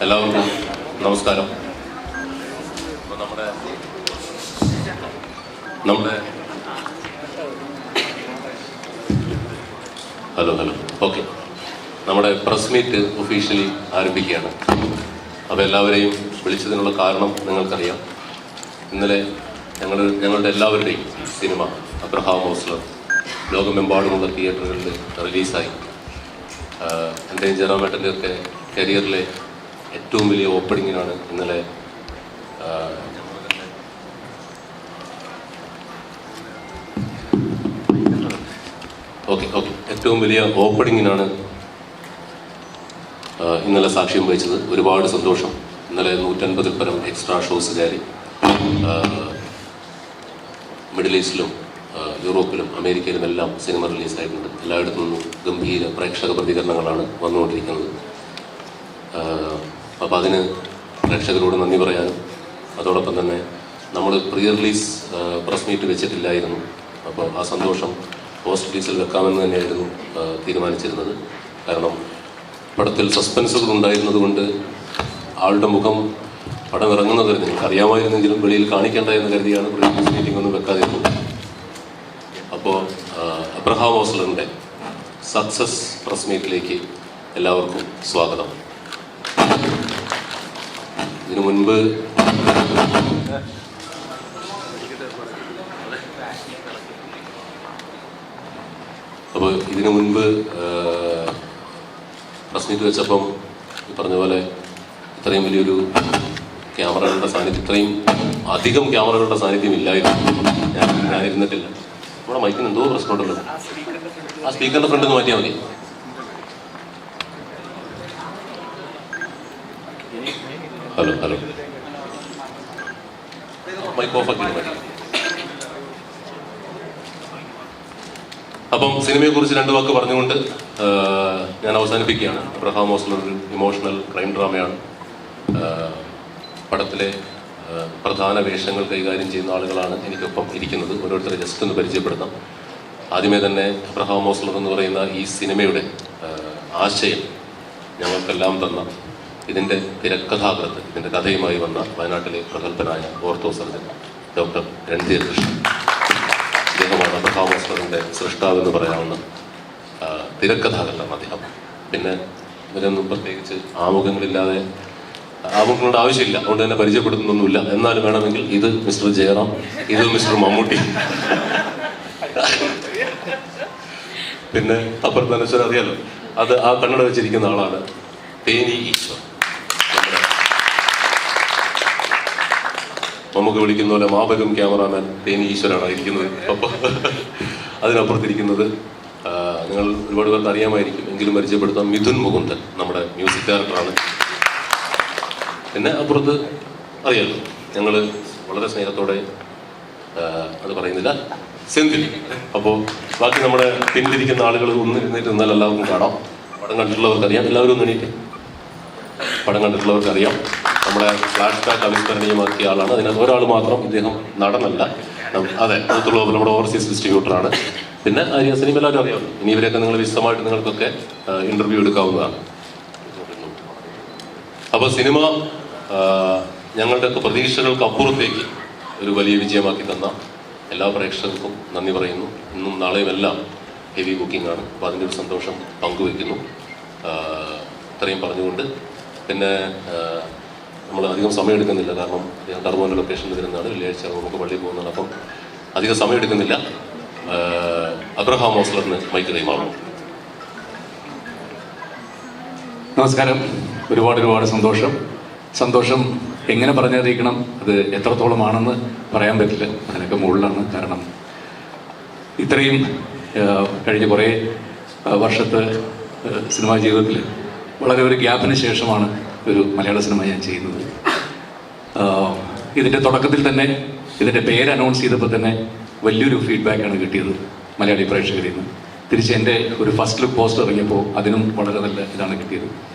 എല്ലാവർക്കും നമസ്കാരം. നമ്മുടെ ഹലോ ഓക്കെ, നമ്മുടെ പ്രസ് മീറ്റ് ഒഫീഷ്യലി ആരംഭിക്കുകയാണ്. അപ്പോൾ എല്ലാവരെയും വിളിച്ചതിനുള്ള കാരണം നിങ്ങൾക്കറിയാം. ഇന്നലെ ഞങ്ങളുടെ എല്ലാവരുടെയും സിനിമ അബ്രഹാം ഓസ്ലർ ലോകമെമ്പാടുമുള്ള തിയേറ്ററുകളിൽ റിലീസായി. എൻ്റെയും ജെറോമേട്ടൻ്റെ ഒക്കെ കരിയറിലെ ഏറ്റവും വലിയ ഓപ്പണിങ്ങിനാണ് ഇന്നലെ ഏറ്റവും വലിയ ഓപ്പണിങ്ങിനാണ് ഇന്നലെ സാക്ഷ്യം വഹിച്ചത്. ഒരുപാട് സന്തോഷം. ഇന്നലെ 150 പരം എക്സ്ട്രാ ഷോസ് കയറി. മിഡിൽ ഈസ്റ്റിലും യൂറോപ്പിലും അമേരിക്കയിലും എല്ലാം സിനിമ റിലീസായിട്ടുണ്ട്. എല്ലായിടത്തു നിന്നും ഗംഭീര പ്രേക്ഷക പ്രതികരണങ്ങളാണ് വന്നുകൊണ്ടിരിക്കുന്നത്. അപ്പോൾ അതിന് പ്രേക്ഷകരോട് നന്ദി പറയാനും, അതോടൊപ്പം തന്നെ നമ്മൾ പ്രീ റിലീസ് പ്രസ് മീറ്റ് വെച്ചിട്ടില്ലായിരുന്നു. അപ്പോൾ ആ സന്തോഷം പോസ്റ്റ് റിലീസിൽ വെക്കാമെന്ന് തന്നെയായിരുന്നു തീരുമാനിച്ചിരുന്നത്. കാരണം പടത്തിൽ സസ്പെൻസുകൾ ഉണ്ടായിരുന്നത് കൊണ്ട് ആളുടെ മുഖം പടം ഇറങ്ങുന്നത് നിങ്ങൾക്ക് അറിയാമായിരുന്നെങ്കിലും വെളിയിൽ കാണിക്കേണ്ട എന്ന് കരുതിയാണ് പ്രീ റിലീസ് മീറ്റിംഗ് ഒന്നും വെക്കാതിരുന്നത്. അപ്പോൾ അബ്രഹാം ഓസ്ലറിൻ്റെ സക്സസ് പ്രസ് മീറ്റിലേക്ക് എല്ലാവർക്കും സ്വാഗതം. ഇതിനു മുൻപ് പ്രസ് മീറ്റ് വെച്ചപ്പം ഈ പറഞ്ഞ പോലെ ഇത്രയും വലിയൊരു ക്യാമറകളുടെ സാന്നിധ്യം, ഇത്രയും അധികം ക്യാമറകളുടെ സാന്നിധ്യം ഇല്ലായിരുന്നു. ഞാനിരുന്നിട്ടില്ല. നമ്മുടെ മൈക്കിന് എന്തോ പ്രശ്നമുണ്ടല്ലോ. ആ സ്പീക്കറിന്റെ ഫ്രണ്ട് ഒന്ന് മാറ്റിയാൽ മതി. ഹലോ മൈക്ക് ഓഫ് ആക്കി മതി. അപ്പം സിനിമയെക്കുറിച്ച് 2 വാക്ക് പറഞ്ഞുകൊണ്ട് ഞാൻ അവസാനിപ്പിക്കുകയാണ്. അബ്രഹാം ഓസ്ലർ ഒരു ഇമോഷണൽ ക്രൈം ഡ്രാമയാണ്. പടത്തിലെ പ്രധാന വേഷങ്ങൾ കൈകാര്യം ചെയ്യുന്ന ആളുകളാണ് എനിക്കൊപ്പം ഇരിക്കുന്നത്. ഓരോരുത്തരെ ജസ്റ്റ് ഒന്ന് പരിചയപ്പെടുത്താം. ആദ്യമേ തന്നെ അബ്രഹാം ഓസ്ലർ എന്ന് പറയുന്ന ഈ സിനിമയുടെ ആശയം ഞങ്ങൾക്കെല്ലാം തന്ന, ഇതിൻ്റെ തിരക്കഥാകൃത്ത്, ഇതിൻ്റെ കഥയുമായി വന്ന വയനാട്ടിലെ പ്രഗത്ഭനായ ortho surgeon doctor Randhir Krishnan. അദ്ദേഹമാണ് അബ്രഹാം ഓസ്ലറിൻ്റെ സൃഷ്ടാവെന്ന് പറയാവുന്ന തിരക്കഥാകൃത്താണ് അദ്ദേഹം. പിന്നെ ഇവരൊന്നും പ്രത്യേകിച്ച് ആമുഖങ്ങളുടെ ആവശ്യമില്ല, അതുകൊണ്ട് തന്നെ പരിചയപ്പെടുത്തുന്നൊന്നുമില്ല. എന്നാലും വേണമെങ്കിൽ ഇത് മിസ്റ്റർ ജയറാം, ഇത് മിസ്റ്റർ മമ്മൂട്ടി, പിന്നെ അപ്പുറത്ത് അനശ്വര അറിയാലോ, അത് ആ കണ്ണട വെച്ചിരിക്കുന്ന ആളാണ് തേനി ഈശ്വർ. നമുക്ക് വിളിക്കുന്ന പോലെ മാപകം ക്യാമറാമാൻ തേനി ഈശ്വരാണ് ഇരിക്കുന്നത്. അപ്പോൾ അതിനപ്പുറത്തിരിക്കുന്നത് നിങ്ങൾ ഒരുപാട് പേർക്ക് അറിയാമായിരിക്കും, എങ്കിലും പരിചയപ്പെടുത്താം, മിഥുൻ മുകുന്ദൻ, നമ്മുടെ മ്യൂസിക് ഡയറക്ടറാണ്. പിന്നെ അപ്പുറത്ത് അറിയാലോ, ഞങ്ങൾ വളരെ സ്നേഹത്തോടെ അത് പറയുന്നില്ല, സെന്തിൽ. അപ്പോൾ ബാക്കി നമ്മുടെ പിന്നിലിരിക്കുന്ന ആളുകൾ ഒന്ന് എഴുന്നേറ്റ് നിന്നാൽ എല്ലാവർക്കും കാണാം. പടം കണ്ടിട്ടുള്ളവർക്കറിയാം, എല്ലാവരും ഒന്ന് എണീറ്റ്. പടം കണ്ടിട്ടുള്ളവർക്കറിയാം, നമ്മുടെ ഫ്ലാഷ് ബാക്ക് അവിസ്മരണീയമാക്കിയ ആളാണ്. അതിനകത്ത് ഒരാൾ മാത്രം, ഇദ്ദേഹം നടനല്ല, അതെ, അടുത്തുള്ള നമ്മുടെ ഓവർസീസ് ഡിസ്ട്രിബ്യൂട്ടറാണ്. പിന്നെ ആര്യ സിനിമ എല്ലാവരും അറിയാം. ഇനി ഇവരെയൊക്കെ നിങ്ങൾ വിശദമായിട്ട് നിങ്ങൾക്കൊക്കെ ഇന്റർവ്യൂ എടുക്കാവുന്നതാണ്. അപ്പോൾ സിനിമ ഞങ്ങളുടെയൊക്കെ പ്രതീക്ഷകൾക്ക് അപ്പുറത്തേക്ക് ഒരു വലിയ വിജയമാക്കി തന്ന എല്ലാ പ്രേക്ഷകർക്കും നന്ദി പറയുന്നു. ഇന്നും നാളെയും എല്ലാം ഹെവി ബുക്കിംഗ് ആണ്. അപ്പോൾ അതിൻ്റെ ഒരു സന്തോഷം പങ്കുവയ്ക്കുന്നു. ഇത്രയും പറഞ്ഞുകൊണ്ട് പിന്നെ നമ്മൾ അധികം സമയം എടുക്കുന്നില്ല, കാരണം ടർബോൻ്റെ ലൊക്കേഷനിൽ വരുന്നതാണ്. വെള്ളിയാഴ്ച നമുക്ക് പള്ളിയിൽ പോകുന്നതാണ്. അപ്പം അധികം സമയം എടുക്കുന്നില്ല. അബ്രഹാം ഓസ്ലറിന് മൈക്ക് കൈമാറുന്നു. നമസ്കാരം. ഒരുപാട് സന്തോഷം എങ്ങനെ പറഞ്ഞറിയിക്കണം, അത് എത്രത്തോളമാണെന്ന് പറയാൻ പറ്റില്ല. അതിനൊക്കെ മുകളിലാണ്. കാരണം ഇത്രയും കഴിഞ്ഞ കുറേ വർഷത്തെ സിനിമാ ജീവിതത്തിൽ വളരെ ഒരു ഗ്യാപ്പിന് ശേഷമാണ് ഒരു മലയാള സിനിമ ഞാൻ ചെയ്യുന്നത്. ഇതിൻ്റെ തുടക്കത്തിൽ തന്നെ, ഇതിൻ്റെ പേര് അനൗൺസ് ചെയ്തപ്പോൾ തന്നെ വലിയൊരു ഫീഡ്ബാക്കാണ് കിട്ടിയത് മലയാളി പ്രേക്ഷകരിൽ നിന്ന്. തിരിച്ച് എൻ്റെ ഒരു ഫസ്റ്റ് ലുക്ക് പോസ്റ്റർ ഇറങ്ങിയപ്പോൾ അതിനും വളരെ നല്ല ഇതാണ് കിട്ടിയത്.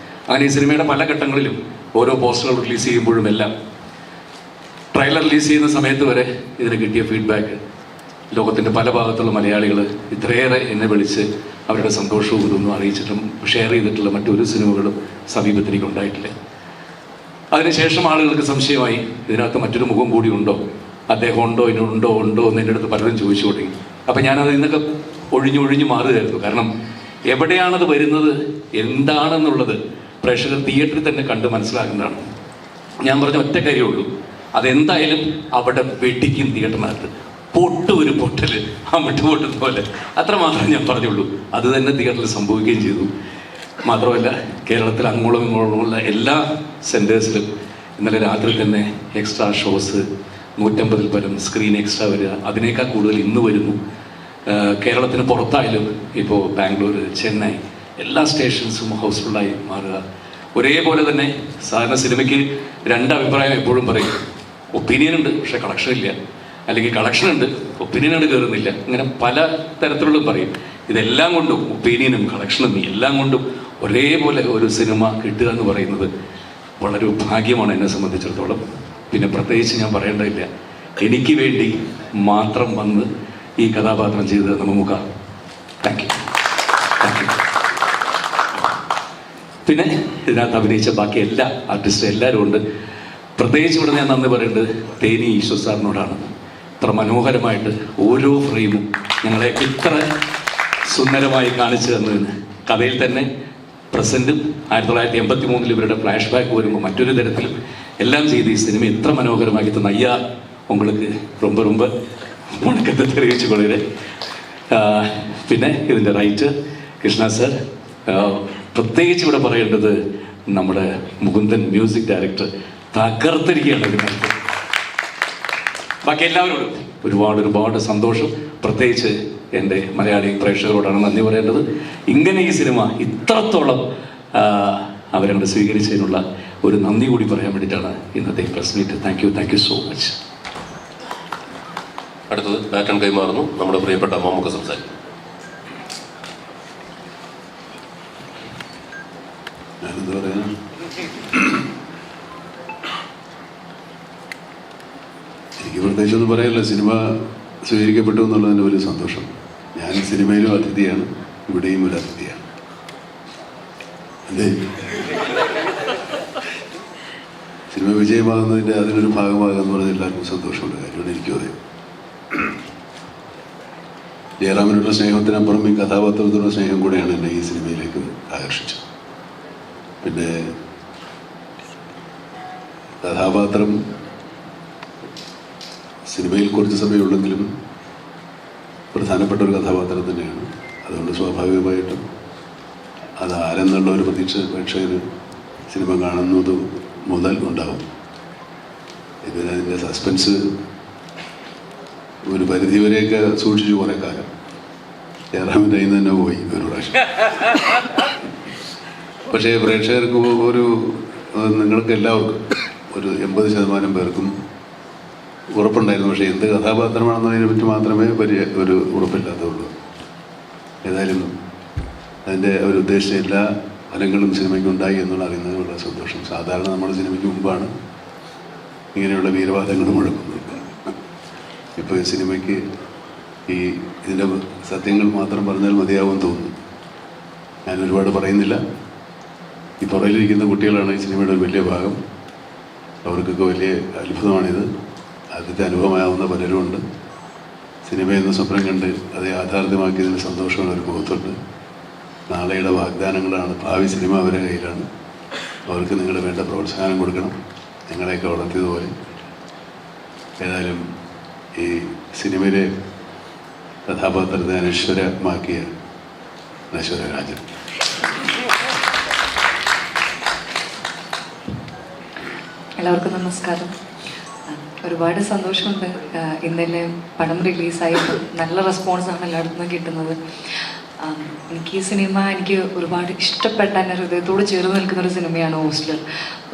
അങ്ങനെ ഈ സിനിമയുടെ പല ഘട്ടങ്ങളിലും ഓരോ പോസ്റ്ററുകൾ റിലീസ് ചെയ്യുമ്പോഴും എല്ലാം, ട്രെയിലർ റിലീസ് ചെയ്യുന്ന സമയത്ത് വരെ ഇതിന് കിട്ടിയ ഫീഡ്ബാക്ക്, ലോകത്തിൻ്റെ പല ഭാഗത്തുള്ള മലയാളികൾ ഇത്രയേറെ എന്നെ വിളിച്ച് അവരുടെ സന്തോഷവും ഇതൊന്നും അറിയിച്ചിട്ടും ഷെയർ ചെയ്തിട്ടുള്ള മറ്റൊരു സിനിമകളും സമീപത്തിലേക്ക് ഉണ്ടായിട്ടില്ല. അതിനുശേഷം ആളുകൾക്ക് സംശയമായി, ഇതിനകത്ത് മറ്റൊരു മുഖം കൂടി ഉണ്ടോ, അദ്ദേഹം ഉണ്ടോ ഉണ്ടോ എന്ന് എൻ്റെ അടുത്ത് പലരും ചോദിച്ചു തുടങ്ങി. അപ്പം ഞാനത് ഇന്നൊക്കെ ഒഴിഞ്ഞൊഴിഞ്ഞ് മാറുകയായിരുന്നു. കാരണം എവിടെയാണത് വരുന്നത്, എന്താണെന്നുള്ളത് പ്രേക്ഷകർ തിയേറ്ററിൽ തന്നെ കണ്ട് മനസ്സിലാക്കേണ്ടതാണ്. ഞാൻ പറഞ്ഞ ഒറ്റ കാര്യമുള്ളൂ, അതെന്തായാലും അവിടെ വെടിക്കും തിയേറ്ററിനകത്ത്. ഒരു പൊട്ടൽ ആ വിട്ടുപൊട്ടുന്ന പോലെ, അത്രമാത്രം ഞാൻ പറഞ്ഞുള്ളൂ. അത് തന്നെ തിയേറ്ററിൽ സംഭവിക്കുകയും ചെയ്തു. മാത്രമല്ല, കേരളത്തിൽ അങ്ങോളം ഇങ്ങോളമുള്ള എല്ലാ സെൻറ്റേഴ്സിലും ഇന്നലെ രാത്രി തന്നെ എക്സ്ട്രാ ഷോസ് 150 പരം സ്ക്രീൻ എക്സ്ട്രാ വരിക, അതിനേക്കാൾ കൂടുതൽ ഇന്ന് വരുന്നു. കേരളത്തിന് പുറത്തായാലും ഇപ്പോൾ ബാംഗ്ലൂർ, ചെന്നൈ എല്ലാ സ്റ്റേഷൻസും ഹൗസ്ഫുള്ളായി മാറുക. ഒരേപോലെ തന്നെ സാധാരണ സിനിമയ്ക്ക് രണ്ട് അഭിപ്രായം എപ്പോഴും പറയും. ഒപ്പീനിയൻ ഉണ്ട് പക്ഷെ കളക്ഷൻ ഇല്ല, അല്ലെങ്കിൽ കളക്ഷൻ ഉണ്ട് ഒപ്പീനിയനാണ് കയറുന്നില്ല. ഇങ്ങനെ പല തരത്തിലുള്ള പറയും. ഇതെല്ലാം കൊണ്ടും, ഒപ്പീനിയനും കളക്ഷനും എല്ലാം കൊണ്ടും ഒരേപോലെ ഒരു സിനിമ കിട്ടുക എന്ന് പറയുന്നത് വളരെ ഭാഗ്യമാണ് എന്നെ സംബന്ധിച്ചിടത്തോളം. പിന്നെ പ്രത്യേകിച്ച് ഞാൻ പറയേണ്ടതില്ല, എനിക്ക് വേണ്ടി മാത്രം വന്ന് ഈ കഥാപാത്രം ചെയ്തത് നമുക്ക് താങ്ക് യു. പിന്നെ ഇതിനകത്ത് അഭിനയിച്ച ബാക്കി എല്ലാ ആർട്ടിസ്റ്റും എല്ലാവരും ഉണ്ട്. പ്രത്യേകിച്ച് ഇവിടെ ഞാൻ നന്ദി പറയേണ്ടത് തേനി ഈശ്വർ സാറിനോടാണ്. ഇത്ര മനോഹരമായിട്ട് ഓരോ ഫ്രെയിമും ഞങ്ങളെ ഇത്ര സുന്ദരമായി കാണിച്ചു തന്നതിന്. കഥയിൽ തന്നെ പ്രസൻറ്റും 1983 ഇവരുടെ ഫ്ലാഷ് ബാക്ക് വരുമ്പോൾ മറ്റൊരു തരത്തിലും എല്ലാം ചെയ്ത് ഈ സിനിമ ഇത്ര മനോഹരമാക്കി തന്ന അയ്യാ உங்களுக்கு ரொம்ப ரொம்ப വണക്കത്തെ തെളിയിച്ചു കൊള്ളേ. പിന്നെ ഇതിൻ്റെ റൈറ്റർ കൃഷ്ണ സർ, പ്രത്യേകിച്ച് ഇവിടെ പറയേണ്ടത് നമ്മുടെ മുകുന്ദൻ മ്യൂസിക് ഡയറക്ടർ തകർത്തിരിക്കുകയാണ് ഇതിനകത്ത്. ബാക്കി എല്ലാവരോടും ഒരുപാട് സന്തോഷം. പ്രത്യേകിച്ച് എൻ്റെ മലയാളി പ്രേക്ഷകരോടാണ് നന്ദി പറയേണ്ടത്. ഇങ്ങനെ ഈ സിനിമ ഇത്രത്തോളം അവരങ്ങോട്ട് സ്വീകരിച്ചതിനുള്ള ഒരു നന്ദി കൂടി പറയാൻ വേണ്ടിയിട്ടാണ് ഇന്നത്തെ press meet. Thank you so much. അടുത്തത് ബാറ്റൺ കൈമാറുന്നു നമ്മുടെ പ്രിയപ്പെട്ട മമ്മൂക്ക സംസാരിക്കും. ഞാനെന്താ പറയാ, എനിക്ക് പ്രത്യേകിച്ചൊന്നും പറയാനില്ല. സിനിമ സ്വീകരിക്കപ്പെട്ടു എന്നുള്ളതിൻ്റെ വലിയ സന്തോഷം. ഞാൻ സിനിമയിലും അതിഥിയാണ്, ഇവിടെയും ഒരു അതിഥിയാണ്. അല്ലേ, സിനിമ വിജയമാകുന്നതിൻ്റെ അതിനൊരു ഭാഗമാകുക എന്ന് പറഞ്ഞാൽ എല്ലാവർക്കും സന്തോഷമുള്ള കാര്യമാണ്. എനിക്കും അതെ. ജയറാമിനുള്ള സ്നേഹത്തിനപ്പുറം ഈ കഥാപാത്രത്തിനുള്ള സ്നേഹം കൂടെയാണ് എന്നെ ഈ സിനിമയിലേക്ക് ആകർഷിച്ചത്. പിന്നെ കഥാപാത്രം സിനിമയിൽ കുറച്ച് സമയമുള്ളെങ്കിലും പ്രധാനപ്പെട്ട ഒരു കഥാപാത്രം തന്നെയാണ്. അതുകൊണ്ട് സ്വാഭാവികമായിട്ടും അത് ആരെന്നുള്ള ഒരു പ്രതീക്ഷ പ്രേക്ഷകർ സിനിമ കാണുന്നത് മുതൽ ഉണ്ടാകും. ഇതിൻ്റെ സസ്പെൻസ് ഒരു പരിധിവരെയൊക്കെ സൂക്ഷിച്ചു കുറേ കാലം. ജയറാമിൻ്റെ കയ്യിൽ നിന്ന് തന്നെ പോയി ഒരു പ്രാവശ്യം. പക്ഷേ പ്രേക്ഷകർക്ക് ഒരു നിങ്ങൾക്ക് എല്ലാവർക്കും ഒരു 80% പേർക്കും ഉറപ്പുണ്ടായിരുന്നു. പക്ഷേ എന്ത് കഥാപാത്രമാണെന്നതിനെ പറ്റി മാത്രമേ ഒരു ഉറപ്പില്ലാത്തുള്ളൂ. ഏതായാലും അതിൻ്റെ അവരുദ്ദേശിച്ച എല്ലാ ഫലങ്ങളും സിനിമയ്ക്ക് ഉണ്ടായി എന്നുള്ള അറിയുന്നത് വളരെ സന്തോഷം. സാധാരണ നമ്മുടെ സിനിമയ്ക്ക് മുമ്പാണ് ഇങ്ങനെയുള്ള വീരവാദങ്ങൾ മുഴക്കുന്നത്. ഇപ്പോൾ ഈ സിനിമയ്ക്ക് ഇതിൻ്റെ സത്യങ്ങൾ മാത്രം പറഞ്ഞാൽ മതിയാവുമെന്ന് തോന്നുന്നു. ഞാൻ ഒരുപാട് പറയുന്നില്ല. ഈ പുറകിലിരിക്കുന്ന കുട്ടികളാണ് ഈ സിനിമയുടെ ഒരു വലിയ ഭാഗം. അവർക്കൊക്കെ വലിയ അത്ഭുതമാണിത്. ആദ്യത്തെ അനുഭവമാവുന്ന പലരുമുണ്ട്. സിനിമയെന്ന് സ്വപ്നം കണ്ട് അത് യാഥാർത്ഥ്യമാക്കിയതിന് സന്തോഷമുള്ള ഒരു മുഖത്തുണ്ട്. നാളെയുടെ വാഗ്ദാനങ്ങളാണ്, ഭാവി സിനിമ അവരുടെ കയ്യിലാണ്. അവർക്ക് നിങ്ങൾ വേണ്ട പ്രോത്സാഹനം കൊടുക്കണം, നിങ്ങളെയൊക്കെ വളർത്തിയതുപോലെ. ഏതായാലും ഈ സിനിമയിലെ കഥാപാത്രത്തെ അനശ്വരമാക്കിയ അനശ്വര രാജൻ. എല്ലാവർക്കും നമസ്കാരം. ഒരുപാട് സന്തോഷമുണ്ട്. ഇന്നലെ പടം റിലീസായപ്പോൾ നല്ല റെസ്പോൺസാണ് എല്ലായിടത്തു നിന്നും കിട്ടുന്നത്. എനിക്ക് ഈ സിനിമ എനിക്ക് ഒരുപാട് ഇഷ്ടപ്പെട്ട, എൻ്റെ ഹൃദയത്തോട് ചേർന്ന് നിൽക്കുന്ന ഒരു സിനിമയാണ് ഹോസ്റ്റലർ.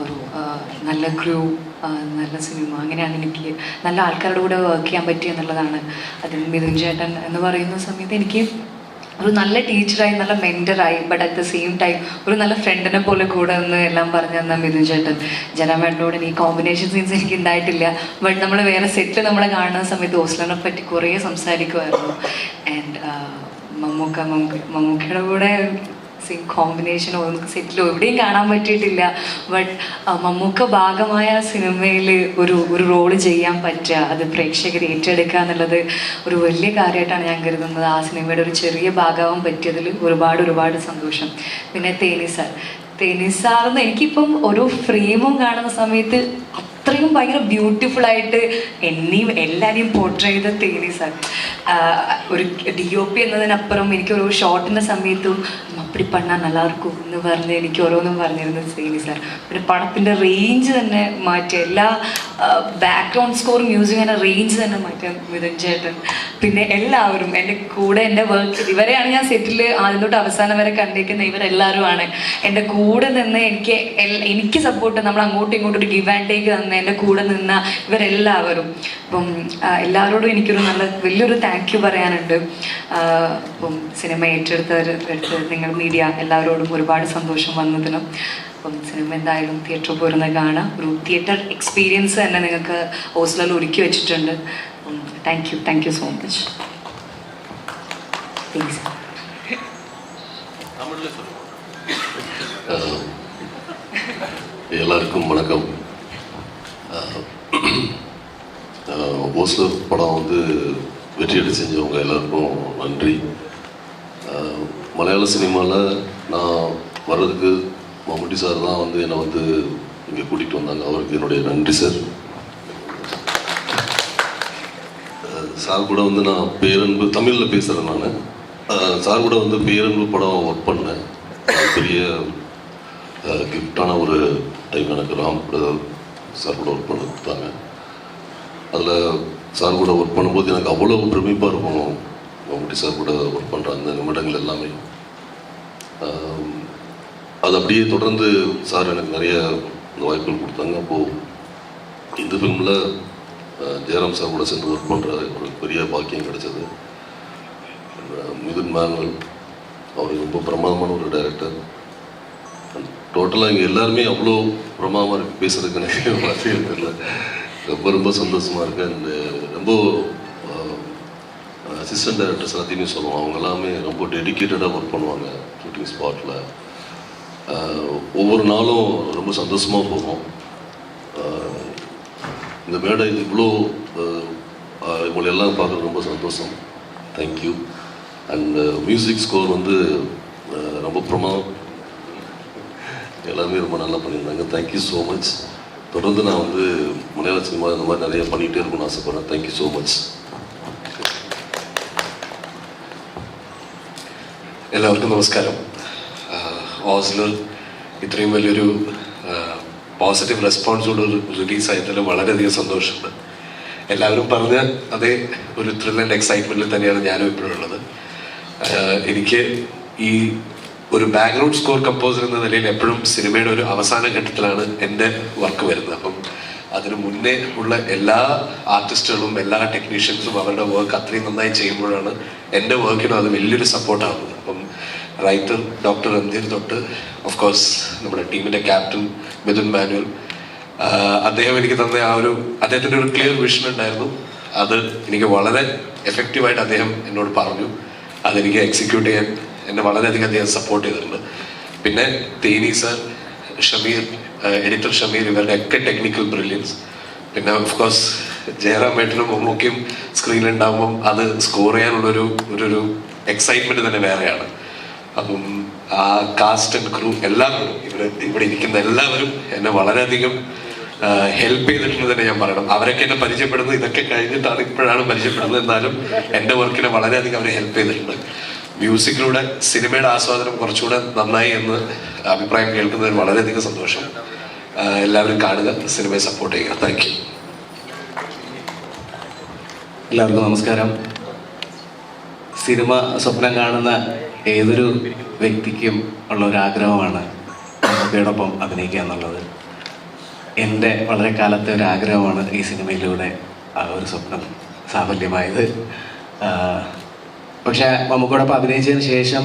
ഒരു നല്ല ക്രൂ, നല്ല സിനിമ, അങ്ങനെയാണ് എനിക്ക് നല്ല ആൾക്കാരുടെ കൂടെ വർക്ക് ചെയ്യാൻ പറ്റി എന്നുള്ളതാണ്. അതിൽ മിഥുൻ ചേട്ടൻ എന്ന് പറയുന്ന സമയത്ത് എനിക്ക് ഒരു നല്ല ടീച്ചറായി, നല്ല മെൻറ്ററായി, but at the same time ഒരു നല്ല ഫ്രണ്ടിനെ പോലെ കൂടെ നിന്ന് എല്ലാം പറഞ്ഞു തന്ന മിഥുൻ ചേട്ടൻ. ജനമേട്ടനോട് ഈ കോമ്പിനേഷൻ സീൻസ് എനിക്ക് ഉണ്ടായിട്ടില്ല. ബട്ട് നമ്മൾ വേറെ സെറ്റ് നമ്മളെ കാണുന്ന സമയത്ത് ഹോസ്റ്റലിനെ പറ്റി കുറേ സംസാരിക്കുമായിരുന്നു. ആൻഡ് മമ്മൂക്കയുടെ കൂടെ സെയിം കോമ്പിനേഷനോ നമുക്ക് സെറ്റിലോ എവിടെയും കാണാൻ പറ്റിയിട്ടില്ല. ബട്ട് മമ്മൂക്ക ഭാഗമായ സിനിമയിൽ ഒരു റോള് ചെയ്യാൻ പറ്റുക, അത് പ്രേക്ഷകർ ഏറ്റെടുക്കുക എന്നുള്ളത് ഒരു വലിയ കാര്യമായിട്ടാണ് ഞാൻ കരുതുന്നത്. ആ സിനിമയുടെ ഒരു ചെറിയ ഭാഗമാവാൻ പറ്റിയതിൽ ഒരുപാട് സന്തോഷം. പിന്നെ തേനിസാറെന്ന് എനിക്കിപ്പം ഓരോ ഫ്രെയിമും കാണുന്ന സമയത്ത് അത്രയും ഭയങ്കര ബ്യൂട്ടിഫുൾ ആയിട്ട് എന്നെയും എല്ലാവരെയും പോർട്രേ ചെയ്ത തേനിസാർ. ഒരു DOP എന്നതിനപ്പുറം എനിക്കൊരു ഷോട്ടിൻ്റെ സമയത്തും അപ്പടി പണ്ണാൻ നല്ലായിരിക്കും എന്ന് പറഞ്ഞ് എനിക്ക് ഓരോന്നും പറഞ്ഞിരുന്നത് തേനിസാർ. പിന്നെ പടത്തിൻ്റെ റേഞ്ച് തന്നെ മാറ്റിയ എല്ലാ ബാക്ക്ഗ്രൗണ്ട് സ്കോർ മ്യൂസിക് തന്നെ റേഞ്ച് തന്നെ മാറ്റാൻ മിഥുൻ ചേട്ടൻ. പിന്നെ എല്ലാവരും എൻ്റെ കൂടെ എൻ്റെ വർക്ക് ഇവരെയാണ് ഞാൻ സെറ്റിൽ ആദ്യം തൊട്ട് അവസാനം വരെ കണ്ടിരിക്കുന്ന ഇവരെല്ലാവരുമാണ് എൻ്റെ കൂടെ നിന്ന് എനിക്ക് സപ്പോർട്ട്, നമ്മൾ അങ്ങോട്ടും ഇങ്ങോട്ടും ഒരു ഗിവ് ആൻഡ് ടേക്ക് തന്നെ എൻ്റെ കൂടെ നിന്ന ഇവരെല്ലാവരും. അപ്പം എല്ലാവരോടും എനിക്കൊരു വലിയൊരു താങ്ക് യു പറയാനുണ്ട്. അപ്പം സിനിമ ഏറ്റെടുത്ത് നിങ്ങൾ മീഡിയ എല്ലാവരോടും ഒരുപാട് സന്തോഷം വന്നതിനും. അപ്പം സിനിമ എന്തായാലും തിയേറ്ററിൽ പോരുന്നത് കാണാം. ഒരു തിയേറ്റർ എക്സ്പീരിയൻസ് തന്നെ നിങ്ങൾക്ക് ഓസ്ലോയിൽ ഒരുക്കി വെച്ചിട്ടുണ്ട്. Thank you so much. எல்லாருக்கும் வணக்கம். ஓஸ்லோ படம் வந்து வெற்றியடை செஞ்சவங்க எல்லாருக்கும் நன்றி. மலையாள சினிமாவில் நான் வர்றதுக்கு மம்முட்டி சார் தான் வந்து என்னை வந்து இங்கே கூட்டிகிட்டு வந்தாங்க. அவருக்கு என்னுடைய நன்றி சார். சார் கூட வந்து நான் பேரன்பு தமிழில் பேசுகிறேன். நான் சார் கூட வந்து பேரன்பு படம் ஒர்க் பண்ணேன். பெரிய கிஃப்டான ஒரு டைம் எனக்கு ராம் கூட சார் கூட ஒர்க் பண்ண கொடுத்தாங்க. அதில் சார் கூட ஒர்க் பண்ணும்போது எனக்கு அவ்வளோ பிரமிப்பாக இருக்கும். மம்முட்டி சார் கூட ஒர்க் பண்ணுற அந்த நிமிடங்கள் எல்லாமே அது அப்படியே தொடர்ந்து சார் எனக்கு நிறைய இந்த வாய்ப்புகள் கொடுத்தாங்க. அப்போது இந்த ஃபிலிமில் ஜெயராம் சார் கூட சேர்ந்து ஒர்க் பண்ணுற ஒரு பெரிய பாக்கியம் கிடைச்சது. மிதுன் மேனுவல் அவர் ரொம்ப பிரமாதமான ஒரு டைரக்டர். டோட்டலாக இங்கே எல்லாருமே அவ்வளோ பிரமாதமாக இருக்குது. பேசுகிறதுக்கு எனக்கு வார்த்தையே தெரியல. ரொம்ப சந்தோஷமாக இருக்குது. அண்ட் ரொம்ப அசிஸ்டன்ட் டைரக்டர்ஸ் எல்லாத்தையுமே சொல்லுவோம். அவங்க எல்லாமே ரொம்ப டெடிக்கேட்டடாக ஒர்க் பண்ணுவாங்க ஷூட்டிங் ஸ்பாட்டில். ஒவ்வொரு நாளும் ரொம்ப சந்தோஷமாக போகும். இந்த மேடை இவ்வளோ இவங்களை எல்லாம் பார்க்குறது ரொம்ப சந்தோஷம். தேங்க்யூ. அண்ட் மியூசிக் ஸ்கோர் வந்து ரொம்ப பிரமாதம். எல்லாமே ரொம்ப நல்லா பண்ணியிருந்தாங்க. Thank you so much. தொடர்ந்து நான் வந்து மலையாள சினிமா இந்த மாதிரி நிறைய பண்ணிகிட்டே இருக்கணும்னு ஆசைப்பட்றேன். Thank you so much. എല്ലാവർക്കും നമസ്കാരം. ഓസ്ലർ ഇത്രയും വലിയൊരു പോസിറ്റീവ് റെസ്പോൺസോട് റിലീസായതിൽ വളരെയധികം സന്തോഷമുണ്ട്. എല്ലാവരും പറഞ്ഞ അതേ ഒരു ത്രിൽ ആൻഡ് എക്സൈറ്റ്മെൻറ്റിൽ തന്നെയാണ് ഞാനും ഇപ്പോഴും ഉള്ളത്. എനിക്ക് ഈ ഒരു ബാക്ക്ഗ്രൗണ്ട് സ്കോർ കമ്പോസർ എന്ന നിലയിൽ എപ്പോഴും സിനിമയുടെ ഒരു അവസാന ഘട്ടത്തിലാണ് എൻ്റെ വർക്ക് വരുന്നത്. അപ്പം അതിന് മുന്നേ ഉള്ള എല്ലാ ആർട്ടിസ്റ്റുകളും എല്ലാ ടെക്നീഷ്യൻസും അവരുടെ വർക്ക് അത്രയും നന്നായി ചെയ്യുമ്പോഴാണ് എൻ്റെ വർക്കിനും അത് വലിയൊരു സപ്പോർട്ടാകുന്നത്. അപ്പം റൈറ്റർ ഡോക്ടർ രഞ്ജിർ തൊട്ട് ഓഫ് കോഴ്സ് നമ്മുടെ ടീമിൻ്റെ ക്യാപ്റ്റൻ മിഥുൻ മാനുവൽ, അദ്ദേഹം എനിക്ക് തന്ന അദ്ദേഹത്തിൻ്റെ ഒരു ക്ലിയർ വിഷൻ ഉണ്ടായിരുന്നു. അത് എനിക്ക് വളരെ എഫക്റ്റീവായിട്ട് അദ്ദേഹം എന്നോട് പറഞ്ഞു. അതെനിക്ക് എക്സിക്യൂട്ട് ചെയ്യാൻ എന്നെ വളരെയധികം അദ്ദേഹം സപ്പോർട്ട് ചെയ്തിട്ടുണ്ട്. പിന്നെ തേനി സർ, ഷമീർ, എഡിറ്റർ ഷമീർ, ഇവരുടെ ഒക്കെ ടെക്നിക്കൽ ബ്രില്യൻസ്. പിന്നെ ഓഫ് കോഴ്സ് ജയറാം ഏട്ടനും മമ്മൂക്കയും സ്ക്രീനിലുണ്ടാകുമ്പം അത് സ്കോർ ചെയ്യാനുള്ളൊരു എക്സൈറ്റ്മെൻറ്റ് തന്നെ വേറെയാണ്. അപ്പം ആ കാസ്റ്റ് ആൻഡ് ക്രൂ എല്ലാവരും ഇവിടെ ഇരിക്കുന്ന എല്ലാവരും എന്നെ വളരെയധികം ഹെൽപ്പ് ചെയ്തിട്ടുണ്ട് തന്നെ ഞാൻ പറയണം. അവരൊക്കെ എന്നെ പരിചയപ്പെടുന്നത് ഇതൊക്കെ കഴിഞ്ഞിട്ടാണ്, ഇപ്പോഴാണ് പരിചയപ്പെടുന്നത്. എന്നാലും എൻ്റെ വർക്കിനെ വളരെയധികം അവരെ ഹെൽപ്പ് ചെയ്തിട്ടുണ്ട്. മ്യൂസിക്കിലൂടെ സിനിമയുടെ ആസ്വാദനം കുറച്ചുകൂടെ നന്നായി എന്ന് അഭിപ്രായം കേൾക്കുന്നതിൽ വളരെയധികം സന്തോഷം. എല്ലാവരും കാണുക, സിനിമയെ സപ്പോർട്ട് ചെയ്യുക. Thank you. എല്ലാവർക്കും നമസ്കാരം. സിനിമ സ്വപ്നം കാണുന്ന ഏതൊരു വ്യക്തിക്കും ഉള്ള ഒരു ആഗ്രഹമാണ് മമ്മൂക്കയോടൊപ്പം അഭിനയിക്കുക എന്നുള്ളത്. എൻ്റെ വളരെ കാലത്തെ ഒരു ആഗ്രഹമാണ് ഈ സിനിമയിലൂടെ ആ ഒരു സ്വപ്നം സാഫല്യമായത്. പക്ഷേ മമ്മൂക്കയോടൊപ്പം അഭിനയിച്ചതിന് ശേഷം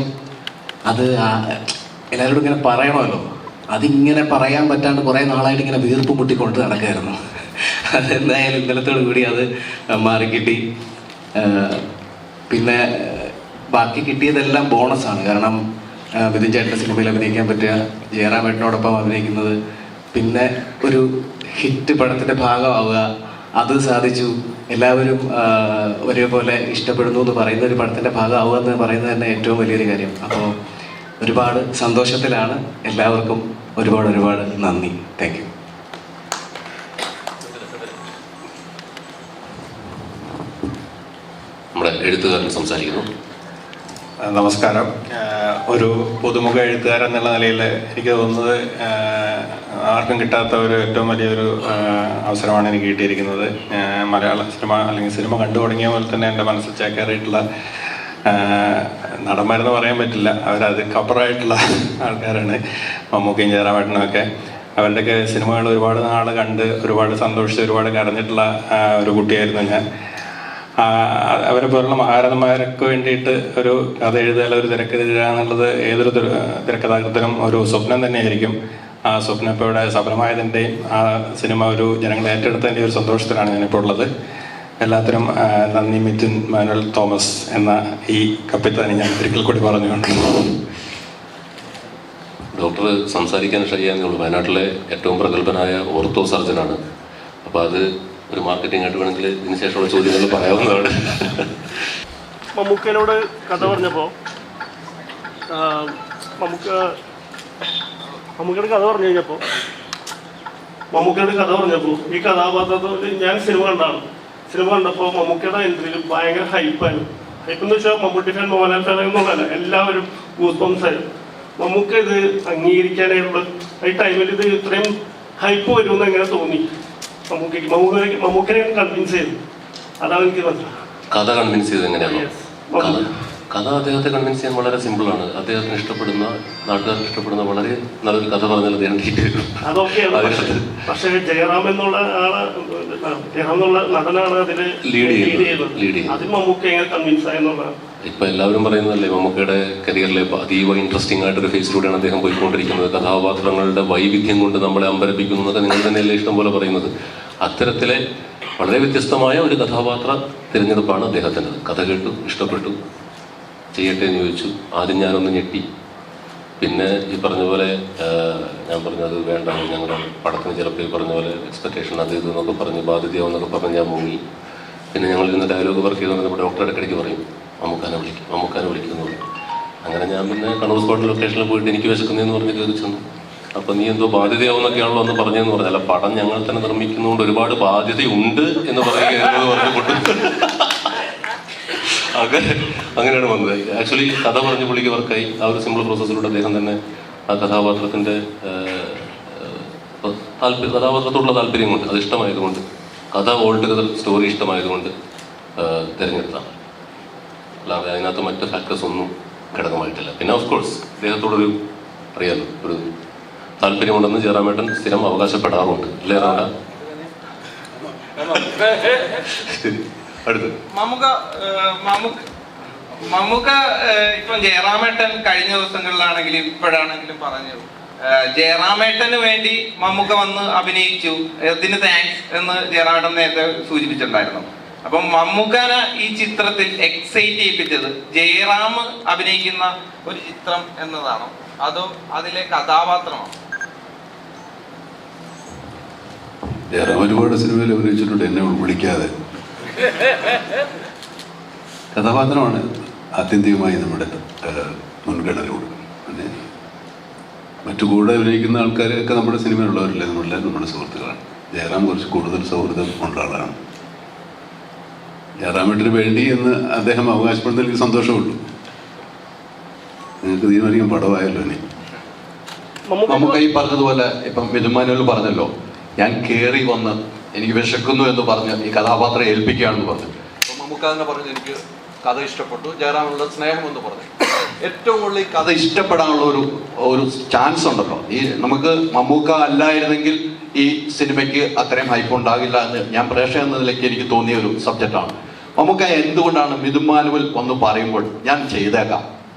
അത് എല്ലാവരോടും ഇങ്ങനെ പറയണമല്ലോ, അതിങ്ങനെ പറയാൻ പറ്റാണ്ട് കുറേ നാളായിട്ട് ഇങ്ങനെ വീർപ്പ് മുട്ടിക്കൊണ്ട് നടക്കുകയായിരുന്നു. അതെന്തായാലും ഇന്നലത്തോടു കൂടി അത് മാറിക്കിട്ടി. പിന്നെ ബാക്കി കിട്ടിയതെല്ലാം ബോണസാണ്. കാരണം മിഥുൻ ചേട്ടൻ്റെ സിനിമയിൽ അഭിനയിക്കാൻ പറ്റുക, ജയറാമേട്ടനോടൊപ്പം അഭിനയിക്കുന്നത്, പിന്നെ ഒരു ഹിറ്റ് പടത്തിൻ്റെ ഭാഗമാവുക, അത് സാധിച്ചു. എല്ലാവരും ഒരേപോലെ ഇഷ്ടപ്പെടുന്നു എന്ന് പറയുന്ന ഒരു പടത്തിൻ്റെ ഭാഗമാവുക എന്ന് പറയുന്നത് തന്നെ ഏറ്റവും വലിയൊരു കാര്യം. അപ്പോൾ ഒരുപാട് സന്തോഷത്തിലാണ്. എല്ലാവർക്കും ഒരുപാട് ഒരുപാട് നന്ദി. Thank you. നമ്മുടെ എഴുത്തുകാരൻ സംസാരിക്കുന്നു. നമസ്കാരം. ഒരു പുതുമുഖ എഴുത്തുകാരൻ എന്നുള്ള നിലയിൽ എനിക്ക് തോന്നുന്നത് ആർക്കും കിട്ടാത്ത ഒരു ഏറ്റവും വലിയൊരു അവസരമാണ് എനിക്ക് കിട്ടിയിരിക്കുന്നത്. മലയാള സിനിമ അല്ലെങ്കിൽ സിനിമ കണ്ടു തുടങ്ങിയ പോലെ തന്നെ എൻ്റെ മനസ്സിൽ ചേക്കേറിയിട്ടുള്ള നടന്മാരെന്ന് പറയാൻ പറ്റില്ല, അവരതിക്കപ്പുറമായിട്ടുള്ള ആൾക്കാരാണ് മമ്മൂക്കയും ജയറാമേട്ടനും ഒക്കെ. അവരുടെയൊക്കെ സിനിമകൾ ഒരുപാട് നാൾ കണ്ട് ഒരുപാട് സന്തോഷിച്ച് ഒരുപാട് കരഞ്ഞിട്ടുള്ള ഒരു കുട്ടിയായിരുന്നു ഞാൻ. അവരെ പോലുള്ള മഹാരഥന്മാർക്ക് വേണ്ടിയിട്ട് ഒരു കഥ എഴുതുക, ഒരു തിരക്കഥ എന്നുള്ളത് ഏതൊരു തിരക്കഥാകൃത്തിനും ഒരു സ്വപ്നം തന്നെയായിരിക്കും. ആ സ്വപ്നം ഇപ്പോൾ ഇവിടെ സഫലമായതിൻ്റെയും ആ സിനിമ ഒരു ജനങ്ങളെ ഏറ്റെടുത്തതിൻ്റെ ഒരു സന്തോഷത്തിലാണ് ഞാനിപ്പോൾ ഉള്ളത്. എല്ലാത്തിനും നന്ദി. മിഥുൻ മാനുവൽ തോമസ് എന്ന ഈ കപ്പിത്താനി ഞാൻ ഒരിക്കൽ കൂടി പറഞ്ഞുകൊണ്ട്. ഡോക്ടർ സംസാരിക്കാൻ ഷയ്യാന്നേ ഉള്ളൂ. വയനാട്ടിലെ ഏറ്റവും പ്രഗത്ഭനായ ഓർത്തോ സർജനാണ്. അപ്പോൾ അത് ഒരു മാർക്കറ്റിംഗ് ആയിട്ട് വേണമെങ്കിൽ ഇതിന് ശേഷമുള്ള ചോദ്യങ്ങൾ പറയാവുന്നതാണ്. മമ്മൂക്കനോട് കഥ പറഞ്ഞപ്പോൾ മമ്മൂക്കയുടെ കഥ പറഞ്ഞു കഴിഞ്ഞപ്പോൾ ഈ കഥാപാത്രത്തിൽ ഞാൻ സിനിമ കണ്ടപ്പോൾ മമ്മൂക്കയുടെ എൻട്രിയിൽ ഭയങ്കര ഹൈപ്പായിരുന്നു. ഹൈപ്പ് എന്ന് വെച്ചാൽ മമ്മൂട്ടി ഫാൻ, മോഹൻലാൽ ഫാൻ എന്നുള്ളതല്ല, എല്ലാവരും ഗൂസ്ബംസ് ആയിരുന്നു. മമ്മൂക്ക ഇത് അംഗീകരിക്കാനായിട്ടുള്ള ഈ ടൈമിൽ ഇത് ഇത്രയും ഹൈപ്പ് വരുമെന്ന് എങ്ങനെ തോന്നി? മമ്മൂക്കനെ കൺവിൻസ് ചെയ്തു. അതാണ് എനിക്ക് കഥ കൺവിൻസ് ചെയ്ത് എങ്ങനെയാണോ? കഥ അദ്ദേഹത്തെ കൺവിൻസ് ചെയ്യാൻ വളരെ സിമ്പിളാണ്. അദ്ദേഹത്തിന് ഇഷ്ടപ്പെടുന്ന, നാട്ടുകാർക്ക് ഇഷ്ടപ്പെടുന്ന വളരെ നല്ലൊരു കഥ പറഞ്ഞാൽ അദ്ദേഹം അതൊക്കെയാണ്. പക്ഷേ ജയറാം എന്നുള്ള നടനാണ് അതില് ലീഡ് ചെയ്യുന്നത്. അതിൽ മമ്മൂക്ക എങ്ങനെ കൺവിൻസ് ആയെന്നുള്ളതാണ് ഇപ്പൊ എല്ലാവരും പറയുന്നതല്ലേ, മമ്മൂക്കയുടെ കരിയറിലെ അതീവ ഇൻട്രസ്റ്റിംഗ് ആയിട്ടൊരു ഫേസിലൂടെയാണ് അദ്ദേഹം പോയിക്കൊണ്ടിരിക്കുന്നത്. കഥാപാത്രങ്ങളുടെ വൈവിധ്യം കൊണ്ട് നമ്മളെ അമ്പരപ്പിക്കുന്നു എന്നൊക്കെ നിങ്ങൾ തന്നെയല്ലേ ഇഷ്ടം പോലെ പറയുന്നത്. അത്തരത്തിലെ വളരെ വ്യത്യസ്തമായ ഒരു കഥാപാത്ര തിരഞ്ഞെടുപ്പാണ് അദ്ദേഹത്തിൻ്റെ. കഥ കേട്ടു, ഇഷ്ടപ്പെട്ടു, ചെയ്യട്ടെ എന്ന് ചോദിച്ചു. ആദ്യം ഞാനൊന്ന് ഞെട്ടി. പിന്നെ ഈ പറഞ്ഞ പോലെ ഞാൻ പറഞ്ഞത് വേണ്ട, ഞങ്ങളുടെ പടത്തിന് ചിലപ്പോൾ ഈ പറഞ്ഞ പോലെ എക്സ്പെക്ടേഷൻ അത് ഇത് എന്നൊക്കെ പറഞ്ഞ് ബാധ്യതയാവെന്നൊക്കെ പറഞ്ഞ് ഞാൻ മുങ്ങി. പിന്നെ ഞങ്ങൾ ഇന്ന് ഡയലോഗ് വർക്ക് ചെയ്തുകൊണ്ട് നമ്മുടെ ഡോക്ടർ ഇടയ്ക്കിടയ്ക്ക് പറയും മമ്മൂക്കാനെ വിളിക്കുന്നു. അങ്ങനെ ഞാൻ പിന്നെ കണ്ണൂർ സ്പോട്ട് ലൊക്കേഷനിൽ പോയിട്ട് എനിക്ക് വിശക്കുന്നതെന്ന് പറഞ്ഞ് കയറി ചെന്നു. അപ്പം നീ എന്തോ ബാധ്യതയാവുന്നൊക്കെയാണല്ലോ എന്ന് പറഞ്ഞതെന്ന് പറഞ്ഞാൽ പടം ഞങ്ങൾ തന്നെ നിർമ്മിക്കുന്നതുകൊണ്ട് ഒരുപാട് ബാധ്യതയുണ്ട് എന്ന് പറയുകയെന്ന് പറഞ്ഞുകൊണ്ട് അങ്ങനെയാണ് വന്നത്. ആക്ച്വലി കഥ പറഞ്ഞ് പുള്ളിക്ക് വർക്കായി. ആ ഒരു സിമ്പിൾ പ്രോസസ്സിലൂടെ അദ്ദേഹം തന്നെ ആ കഥാപാത്രത്തിൻ്റെ കഥാപാത്രത്തോടുള്ള താല്പര്യം കൊണ്ട്, അത് ഇഷ്ടമായതുകൊണ്ട്, കഥ ഓൾട്ടുഗദർ സ്റ്റോറി ഇഷ്ടമായതുകൊണ്ട് തിരഞ്ഞെടുത്താണ്. അല്ലാതെ അതിനകത്ത് മറ്റ് ഫാക്ടേഴ്സ് ഒന്നും ഘടകമായിട്ടില്ല. പിന്നെ ഓഫ് കോഴ്സ് അദ്ദേഹത്തോടൊരു അറിയാലോ ഒരു താല്പര്യമുണ്ടെന്ന് ജയറാമേട്ടൻ സ്ഥിരം അവകാശപ്പെടാറുണ്ട്. അല്ലേ റാമ? അടുത്ത് മമ്മൂക്ക ഇപ്പം ജയറാമേട്ടൻ കഴിഞ്ഞ ദിവസങ്ങളിലാണെങ്കിലും ഇപ്പോഴാണെങ്കിലും പറഞ്ഞു, ജയറാമേട്ടന് വേണ്ടി മമ്മൂക്ക വന്ന് അഭിനയിച്ചു, അതിന് താങ്ക്സ് എന്ന് ജയറാമേട്ടൻ നേരത്തെ സൂചിപ്പിച്ചിട്ടുണ്ടായിരുന്നു. അപ്പം മമ്മൂക്കാനെ ഈ ചിത്രത്തിൽ എക്സൈറ്റ് ചെയ്യിപ്പിച്ചത് ജയറാം അഭിനയിക്കുന്ന ഒരു ചിത്രം എന്നതാണോ അതോ അതിലെ കഥാപാത്രമാണോ? ജയറാം ഒരുപാട് സിനിമയിൽ അഭിനയിച്ചിട്ടുണ്ട്, എന്നെ വിളിക്കാതെ. കഥാപാത്രമാണ് ആത്യന്തികമായി നമ്മുടെ മുൻഗണന കൊടുക്കുന്നത്. പിന്നെ മറ്റു കൂടെ അഭിനയിക്കുന്ന ആൾക്കാരൊക്കെ നമ്മുടെ സിനിമയിലുള്ളവരല്ലേ, നമ്മളെല്ലാവരും നമ്മുടെ സുഹൃത്തുക്കളാണ്. ജയറാം കുറച്ച് കൂടുതൽ സൗഹൃദം ഉള്ള ആളാണ്. ജയറാമേട്ടന് വേണ്ടി എന്ന് അദ്ദേഹം അവകാശപ്പെടുന്നതിൽ എനിക്ക് സന്തോഷമുള്ളൂ. നിങ്ങൾക്ക് തീരുമാനിക്കാൻ പടമായല്ലോ. ഇനി നമുക്ക് ഈ പറഞ്ഞതുപോലെ ഇപ്പം മിഥുൻ മാനുവൽ പറഞ്ഞല്ലോ, ഞാൻ കയറി വന്ന് എനിക്ക് വിശക്കുന്നു എന്ന് പറഞ്ഞ് ഈ കഥാപാത്രം ഏൽപ്പിക്കുകയാണെന്ന് പറഞ്ഞു. അപ്പം മമ്മൂക്ക തന്നെ പറഞ്ഞു എനിക്ക് കഥ ഇഷ്ടപ്പെട്ടു, ജയറാമുള്ള സ്നേഹം എന്ന് പറഞ്ഞു. ഏറ്റവും കൂടുതൽ ഈ കഥ ഇഷ്ടപ്പെടാനുള്ള ഒരു ചാൻസ് ഉണ്ടല്ലോ. ഈ നമുക്ക് മമ്മൂക്ക അല്ലായിരുന്നെങ്കിൽ ഈ സിനിമയ്ക്ക് അത്രയും ഹൈപ്പ് ഉണ്ടാകില്ല എന്ന് ഞാൻ പ്രേക്ഷകൻ എന്ന നിലയ്ക്ക് എനിക്ക് തോന്നിയ ഒരു സബ്ജക്റ്റാണ്. മമ്മൂക്ക എന്തുകൊണ്ടാണ് മിഥുൻ മാനുവൽ ഒന്ന് പറയുമ്പോൾ ഞാൻ ചെയ്തേക്കാം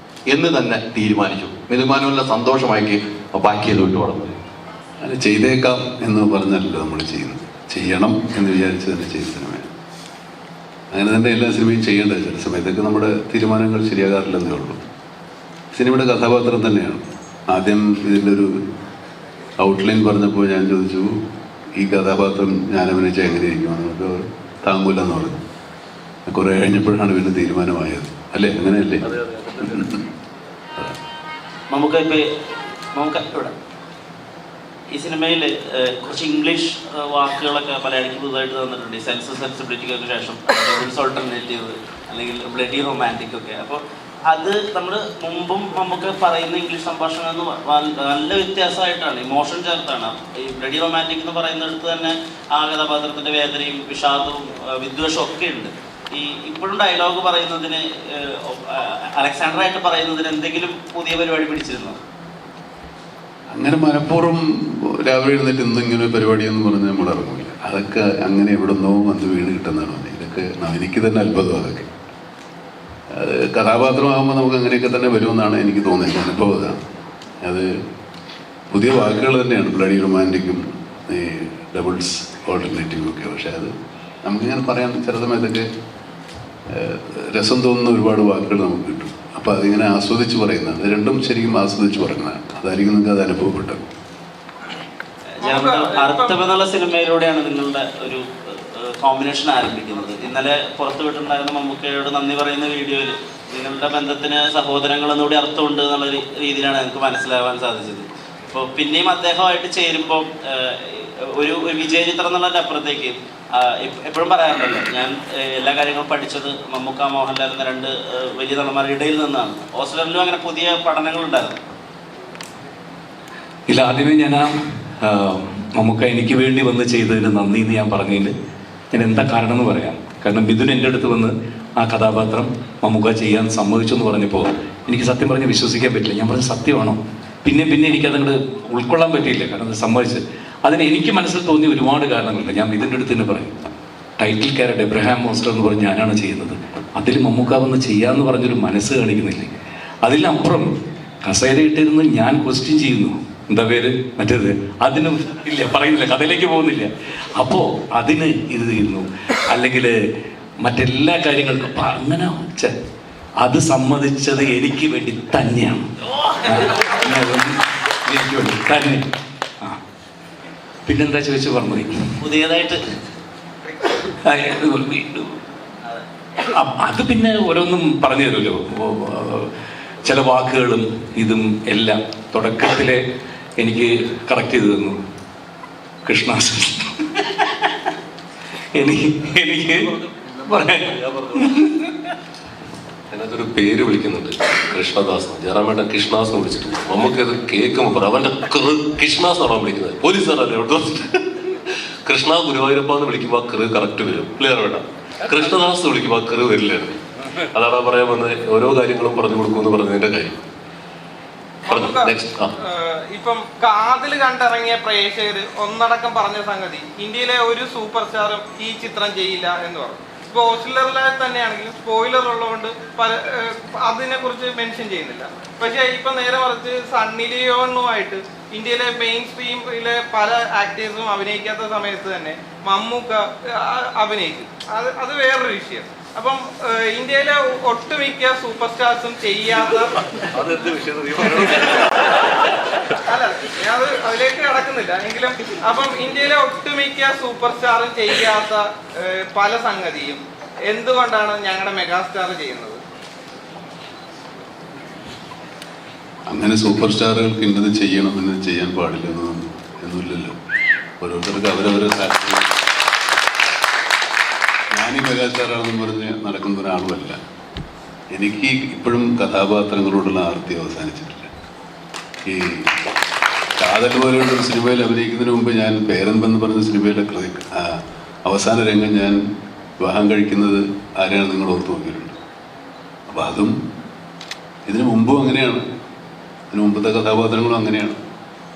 എന്ന് തന്നെ തീരുമാനിച്ചു? മിഥുൻ മാനുവലിനെ സന്തോഷമാക്കി പാക്ക് ചെയ്ത് വിട്ടു വളർന്നത്. അത് ചെയ്തേക്കാം എന്ന് പറഞ്ഞല്ലോ നമ്മൾ ചെയ്യുന്നത്. ചെയ്യണം എന്ന് വിചാരിച്ച് തന്നെ ചെയ്ത സിനിമയാണ്. അങ്ങനെ തന്നെ എല്ലാ സിനിമയും ചെയ്യേണ്ടത്. ചില സമയത്തൊക്കെ നമ്മുടെ തീരുമാനങ്ങൾ ശരിയാകാറില്ലെന്നേ ഉള്ളൂ. സിനിമയുടെ കഥാപാത്രം തന്നെയാണ്. ആദ്യം ഇതിൻ്റെ ഒരു ഔട്ട്ലൈൻ പറഞ്ഞപ്പോൾ ഞാൻ ചോദിച്ചു, ഈ കഥാപാത്രം ഞാൻ അഭിനയിച്ച എങ്ങനെ ഇരിക്കുമെന്ന്. നമുക്ക് താങ്ങൂലെന്ന് പറഞ്ഞു. കുറേ കഴിഞ്ഞപ്പോഴാണ് പിന്നെ തീരുമാനമായത്. അല്ലേ, അങ്ങനെയല്ലേ? നമുക്ക് ഇവിടെ ഈ സിനിമയിൽ കുറച്ച് ഇംഗ്ലീഷ് വാക്കുകളൊക്കെ മലയാളിക്ക് പുതുതായിട്ട് തന്നിട്ടുണ്ട്. ഈ സെൻസ് സെൻസിബിലിറ്റിക്കൊക്കെ ശേഷം ഓൾട്ടർനേറ്റീവ് അല്ലെങ്കിൽ ബ്ലഡി റൊമാൻറ്റിക് ഒക്കെ. അപ്പോൾ അത് നമ്മൾ മുമ്പും നമുക്ക് പറയുന്ന ഇംഗ്ലീഷ് സംഭാഷണം നല്ല വ്യത്യാസമായിട്ടാണ്, ഇമോഷൻ ചേർത്താണ്. ഈ ബ്ലഡി റൊമാൻറ്റിക് എന്ന് പറയുന്നിടത്ത് തന്നെ ആ കഥാപാത്രത്തിൻ്റെ വേദനയും വിഷാദവും വിദ്വേഷവും ഒക്കെ ഉണ്ട്. ഈ ഇപ്പോഴും ഡയലോഗ് പറയുന്നതിന് അലക്സാണ്ടറായിട്ട് പറയുന്നതിന് എന്തെങ്കിലും പുതിയ പരിപാടി പിടിച്ചിരുന്നോ? അങ്ങനെ മനഃപൂർവ്വം രാവിലെ എഴുന്നേറ്റ് ഇന്ന് ഇങ്ങനെ പരിപാടിയെന്ന് പറഞ്ഞ് നമ്മൾ ഇറങ്ങില്ല. അതൊക്കെ അങ്ങനെ എവിടെ നിന്നോ വന്ന് വീണ് കിട്ടുന്നതാണ്. ഇതൊക്കെ എനിക്ക് തന്നെ അത്ഭുതം. അതൊക്കെ അത് കഥാപാത്രമാകുമ്പോൾ നമുക്ക് അങ്ങനെയൊക്കെ തന്നെ വരുമെന്നാണ് എനിക്ക് തോന്നുന്നത്. അനുഭവം അതാണ്. അത് പുതിയ വാക്കുകൾ തന്നെയാണ്, ബ്ലഡി റൊമാൻറ്റിക്കും ഈ ഡബിൾസ് ഓൾട്ടർനേറ്റീവും ഒക്കെ. പക്ഷെ അത് നമുക്കിങ്ങനെ പറയാൻ ചില സമയത്തൊക്കെ രസം തോന്നുന്ന ഒരുപാട് വാക്കുകൾ നമുക്ക് കിട്ടും. അപ്പോൾ അതിങ്ങനെ ആസ്വദിച്ച് പറയുന്നതാണ്. ഇത് രണ്ടും ശരിക്കും ആസ്വദിച്ച് പറയുന്നതാണ്. അതായിരിക്കും നിങ്ങൾക്ക് അത് അനുഭവപ്പെട്ടത്. അർത്ഥം എന്നുള്ള സിനിമയിലൂടെയാണ് നിങ്ങളുടെ ഒരു കോമ്പിനേഷൻ ആരംഭിക്കുന്നത്. ഇന്നലെ പുറത്തു വിട്ടുണ്ടായിരുന്ന മമ്മൂക്കയോട് നന്ദി പറയുന്ന വീഡിയോയിൽ നിങ്ങളുടെ ബന്ധത്തിന് സഹോദരങ്ങളെന്നുകൂടി അർത്ഥമുണ്ട് എന്നുള്ള രീതിയിലാണ് എനിക്ക് മനസ്സിലാവാൻ സാധിച്ചത്. അപ്പോൾ പിന്നെയും അദ്ദേഹമായിട്ട് ചേരുമ്പോൾ ഒരു വിജയചിത്രം എന്നുള്ളതിൻ്റെ അപ്പുറത്തേക്ക് എപ്പോഴും പറയാറുണ്ടല്ലോ, ഞാൻ എല്ലാ കാര്യങ്ങളും പഠിച്ചത് മമ്മൂക്ക മോഹൻലാൽ എന്ന രണ്ട് വലിയ നടന്മാരുടെ ഇടയിൽ നിന്നാണ്. ഓസ്ലറിലും അങ്ങനെ പുതിയ പഠനങ്ങളുണ്ടായിരുന്നു. ഇല്ല, ആദ്യമേ ഞാൻ മമ്മൂക്ക എനിക്ക് വേണ്ടി വന്ന് ചെയ്തതിന് നന്ദി എന്ന് ഞാൻ പറഞ്ഞതിന് ഞാൻ എന്താ കാരണം എന്ന് പറയാം. കാരണം മിഥുൻ എൻ്റെ അടുത്ത് വന്ന് ആ കഥാപാത്രം മമ്മൂക്ക ചെയ്യാൻ സമ്മതിച്ചു എന്ന് പറഞ്ഞപ്പോൾ എനിക്ക് സത്യം പറഞ്ഞ് വിശ്വസിക്കാൻ പറ്റില്ല. ഞാൻ പറഞ്ഞ സത്യമാണോ? പിന്നെ എനിക്കതങ്ങോട്ട് ഉൾക്കൊള്ളാൻ പറ്റിയില്ല. കാരണം അത് സമ്മതിച്ച് അതിന് എനിക്ക് മനസ്സിൽ തോന്നിയ ഒരുപാട് കാരണങ്ങളുണ്ട്. ഞാൻ ഇതിൻ്റെ അടുത്ത് തന്നെ പറയും. ടൈറ്റിൽ ക്യാരക്ടർ എബ്രഹാം മോസ്റ്റർ എന്ന് പറഞ്ഞ് ഞാനാണ് ചെയ്യുന്നത്. അതിൽ മമ്മൂക്ക വന്ന് ചെയ്യാമെന്ന് പറഞ്ഞൊരു മനസ്സ് കാണിക്കുന്നില്ലേ. അതിലപ്പുറം കസേര ഇട്ടിരുന്ന് ഞാൻ ക്വസ്റ്റ്യൻ ചെയ്യുന്നു, എന്താ പേര് മറ്റേത്, അതിനും ഇല്ല, പറയുന്നില്ല, കഥയിലേക്ക് പോകുന്നില്ല. അപ്പോൾ അതിന് ഇത് ചെയ്യുന്നു, അല്ലെങ്കിൽ മറ്റെല്ലാ കാര്യങ്ങൾക്കും അപ്പം അങ്ങനെ അത് സമ്മതിച്ചത് എനിക്ക് വേണ്ടി തന്നെയാണ്. എനിക്ക് വേണ്ടി തന്നെ. പിന്നെന്താ ചോദിച്ചു പറഞ്ഞത്? പുതിയതായിട്ട് അത് പിന്നെ ഓരോന്നും പറഞ്ഞു തരുമല്ലോ. ചില വാക്കുകളും ഇതും എല്ലാം തുടക്കത്തിലെ എനിക്ക് കറക്റ്റ് ചെയ്ത് തന്നു കൃഷ്ണാസ്. എനിക്ക് പറയാൻ അതിനകത്തൊരു പേര് വിളിക്കുന്നുണ്ട്, കൃഷ്ണദാസ്. ജയറാമേട്ടൻ കൃഷ്ണദാസ് എന്ന് വിളിച്ചിട്ട് നമുക്കത് കേൾക്കുമ്പോൾ അവന്റെ കൃഷ്ണദാസ് ആണ് വിളിക്കുന്നത്. പോലീസുകാരല്ലേ എവിടെ കൃഷ്ണ ഗുരുവായൂരപ്പ എന്ന് വിളിക്കുമ്പോൾ ആ കൃ കറക്റ്റ് വരും. ക്ലിയർ വേണ്ട. കൃഷ്ണദാസ് വിളിക്കുമ്പോൾ ആ കൃ വരില്ലായിരുന്നു. അതാണ് പറയാൻ വന്നത്. ഓരോ കാര്യങ്ങളും പറഞ്ഞു കൊടുക്കുമെന്ന് പറഞ്ഞതിന്റെ കാര്യം. ഇപ്പം കാതില് കണ്ടിറങ്ങിയ പ്രേക്ഷകര് ഒന്നടക്കം പറഞ്ഞ സംഗതി, ഇന്ത്യയിലെ ഒരു സൂപ്പർ സ്റ്റാറും ഈ ചിത്രം ചെയ്യില്ല എന്ന് പറഞ്ഞു. സ്പോയിലറിലെ തന്നെയാണെങ്കിലും സ്പോയിലർ ഉള്ളതുകൊണ്ട് അതിനെ കുറിച്ച് മെൻഷൻ ചെയ്യുന്നില്ല. പക്ഷെ ഇപ്പൊ നേരെ മറിച്ച് സണ്ണി ലിയോണുമായിട്ട് ഇന്ത്യയിലെ മെയിൻ സ്ട്രീമിലെ പല ആക്ടേഴ്സും അഭിനയിക്കാത്ത സമയത്ത് തന്നെ മമ്മൂക്ക അഭിനയിച്ചു. അത് വേറൊരു വിഷയം. അപ്പം ഇന്ത്യയിലെ ഒട്ടുമിക്ക സൂപ്പർ സ്റ്റാർസും ചെയ്യാത്ത, അല്ല ഞാൻ അതിലേക്ക് കടക്കുന്നില്ല എങ്കിലും, അപ്പം ഇന്ത്യയിലെ ഒട്ടുമിക്ക സൂപ്പർ സ്റ്റാറും ചെയ്യാത്ത പല സംഗതിയും എന്തുകൊണ്ടാണ് ഞങ്ങളുടെ മെഗാസ്റ്റാർ ചെയ്യുന്നത്? അങ്ങനെ സൂപ്പർ സ്റ്റാറുകൾക്ക് ഇന്നത് ചെയ്യണം, ഇന്നത് ചെയ്യാൻ പാടില്ല എന്നില്ലല്ലോ. ഓരോരുത്തർക്ക് അവരവരെ ഞാനീ മെഗാസ്റ്റാറാണെന്ന് പറഞ്ഞ് നടക്കുന്ന ഒരാളുമല്ല. എനിക്ക് ഇപ്പോഴും കഥാപാത്രങ്ങളോടുള്ള ആർത്തി അവസാനിച്ചിട്ടില്ല. ഈ കാതൽ പോലെയുള്ള സിനിമയിൽ അഭിനയിക്കുന്നതിന് മുമ്പ് ഞാൻ പേരൻപെന്ന് പറഞ്ഞ സിനിമയിലെ അവസാന രംഗം ഞാൻ വിവാഹം കഴിക്കുന്നത് ആരെയാണ് നിങ്ങൾ ഓർത്ത് നോക്കിയിട്ടുണ്ട്. അപ്പം അതും ഇതിനു മുമ്പും അങ്ങനെയാണ്. ഇതിനു മുമ്പത്തെ കഥാപാത്രങ്ങളും അങ്ങനെയാണ്.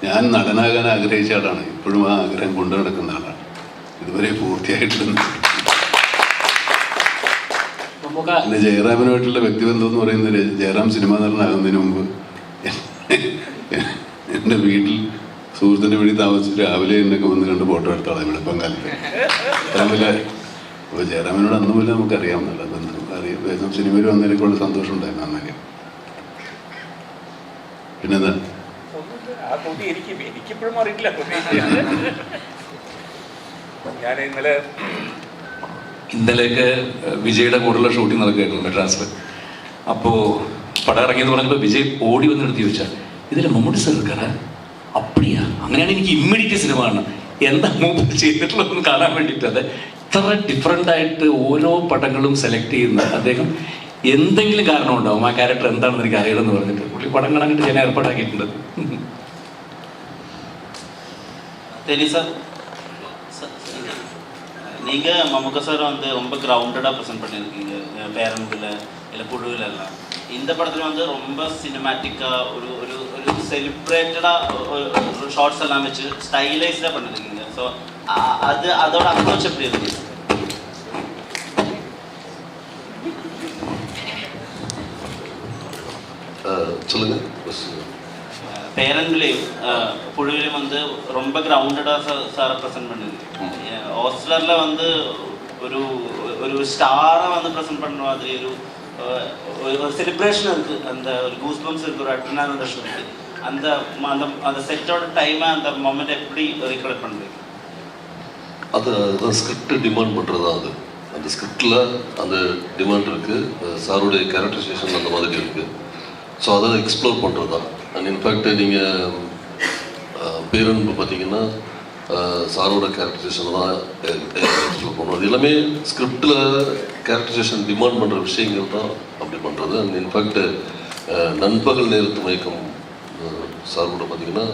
ഞാൻ നടനാകാൻ ആഗ്രഹിച്ച ആളാണ്. ഇപ്പോഴും ആ ആഗ്രഹം കൊണ്ടു നടക്കുന്ന ആളാണ്. ഇതുവരെ പൂർത്തിയായിട്ടില്ല. പിന്നെ ജയറാമിനുമായിട്ടുള്ള വ്യക്തിബന്ധം എന്ന് പറയുന്നത്, ജയറാം സിനിമ നടനാകുന്നതിന് മുമ്പ് എൻ്റെ വീട്ടിൽ സുഹൃത്തിൻ്റെ വീട്ടിൽ താമസിച്ച് രാവിലെ എന്നൊക്കെ വന്ന് കണ്ട് ഫോട്ടോ എടുത്താളെ വെളുപ്പം കാലത്ത്. അത്രയും അപ്പോൾ ജയറാമിനോട് അന്ന് പോലെ നമുക്കറിയാവുന്നല്ലോ ബന്ധം. അറിയാം. സിനിമയിൽ വന്നതിനേക്കുള്ള സന്തോഷം ഉണ്ടായിരുന്നു അന്നൊക്കെ. പിന്നെന്താ എനിക്കിപ്പോഴും അറിയില്ല. ഞാൻ ഇന്നലെയൊക്കെ വിജയുടെ കൂടെയുള്ള ഷൂട്ടിംഗ് നടക്കുകയായിരുന്നു മെഡ്രാസിൽ. അപ്പോൾ പടം ഇറങ്ങിയെന്ന് പറഞ്ഞപ്പോൾ വിജയ് ഓടി വന്ന് എടുത്ത് ചോദിച്ചാൽ ഇതിൽ മമ്മൂട്ടി സാർ എടുക്കാറ അപ്പടിയാ? അങ്ങനെയാണ് എനിക്ക് ഇമ്മീഡിയറ്റ് സിനിമ കാണണം. എന്താ മൂപ്പർ ചെയ്തിട്ടുള്ളതെന്ന് കാണാൻ വേണ്ടിയിട്ട്. അത് ഇത്ര ഡിഫറെൻ്റ് ആയിട്ട് ഓരോ പടങ്ങളും സെലക്ട് ചെയ്യുന്ന അദ്ദേഹം എന്തെങ്കിലും കാരണം ഉണ്ടാവും ആ ക്യാരക്ടർ എന്താണെന്ന് എനിക്ക് അറിയണമെന്ന് പറഞ്ഞിട്ട് പുള്ളി പടം കാണാനായിട്ട് ഞാൻ ഏർപ്പാടാക്കിയിട്ടുണ്ട്. நீங்க மம்முக்கா சார் வந்து ரொம்ப கிரவுண்டடா ப்ரெசென்ட் பண்ணியிருக்கீங்க பேரன்புல இல்லை புழுவில் எல்லாம். இந்த படத்துல வந்து ரொம்ப சினிமேட்டிக்கா ஒரு ஒரு ஒரு செலிப்ரேட்டடா ஒரு ஷார்ட்ஸ் எல்லாம் வச்சு ஸ்டைலைஸ்டா பண்ணிருக்கீங்க. ஸோ அது அதோட அப்ரோச் எப்படி இருக்கு? சொல்லுங்க. பேரன்லையும் புழுவிலையும் வந்து ரொம்ப கிரவுண்டடாக சாரை ப்ரெசென்ட் பண்ணுது. ஹாஸ்டலரில் வந்து ஒரு ஒரு ஸ்டாராக வந்து ப்ரெசென்ட் பண்ணுற மாதிரி ஒரு செலிப்ரேஷன் இருக்குது. அந்த ஒரு கூஸ் பம்ப்ஸ் இருக்குது, ஒரு அட்ரினாலின் ரஷ் இருக்குது. அந்த அந்த அந்த செட்டோட டைமை அந்த மொமெண்ட் எப்படி ரீகலெக்ட் பண்ணுறீங்க? அது ஸ்கிரிப்ட் டிமாண்ட் பண்ணுறது தான். அது அந்த ஸ்கிரிப்டில் அந்த டிமாண்ட் இருக்குது. சாருடைய கேரக்டரைசேஷன் அந்த மாதிரி இருக்குது. ஸோ அதை எக்ஸ்ப்ளோர் பண்ணுறது தான். அண்ட் இன்ஃபேக்ட் நீங்கள் பேரன்பு பார்த்தீங்கன்னா சாரோட கேரக்டரைசேஷன் தான் எக்ஸ்ப்ளோர் பண்ணுவோம். அது எல்லாமே ஸ்கிரிப்டில் கேரக்டரைசேஷன் டிமாண்ட் பண்ணுற விஷயங்கள் தான் அப்படி பண்ணுறது. அண்ட் இன்ஃபேக்ட் நண்பகல் நேரத்து மயக்கம் சாரோட பார்த்தீங்கன்னா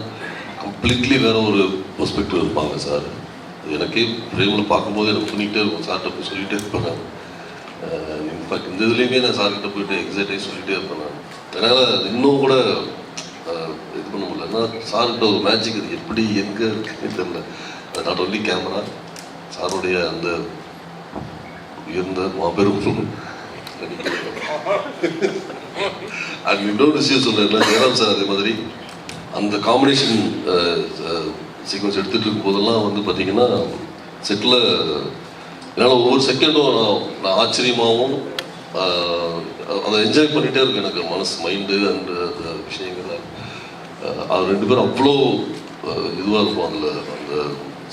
கம்ப்ளீட்லி வேறு ஒரு பெர்ஸ்பெக்டிவ் இருப்பாங்க சார். எனக்கே பிரேமில் பார்க்கும்போது எனக்கு பண்ணிக்கிட்டே இருக்கும். சார்கிட்ட போய் சொல்லிகிட்டே இருப்பேன் நான். இன்ஃபேக்ட் இந்த இதுலேயுமே நான் சார்கிட்ட போயிட்டு எக்ஸைட்டாகி சொல்லிகிட்டே இருப்பேன் நான். அதனால் இன்னும் கூட இது பண்ண முடியல. ஏன்னா சார்கிட்ட ஒரு மேஜிக் அது எப்படி எங்கே இருக்குன்னு தெரியல. நாட் ஒன்லி கேமரா, சாருடைய அந்த உயர்ந்த மாபெரும் அது இன்னொரு விஷயம் சொல்கிறேன். ஜெயராம் சார் அதே மாதிரி அந்த காம்பினேஷன் சீக்வன்ஸ் எடுத்துகிட்டு இருக்கும் போதெல்லாம் வந்து பார்த்தீங்கன்னா செட்டில் என்னால் ஒவ்வொரு செகண்டும் நான் ஆச்சரியமாகவும் அதை என்ஜாய் பண்ணிகிட்டே இருக்கும். எனக்கு மனசு மைண்டு அந்த விஷயங்கள் அது ரெண்டு பேரும் அவ்வளோ இதுவாக இருக்கும் அதில் அந்த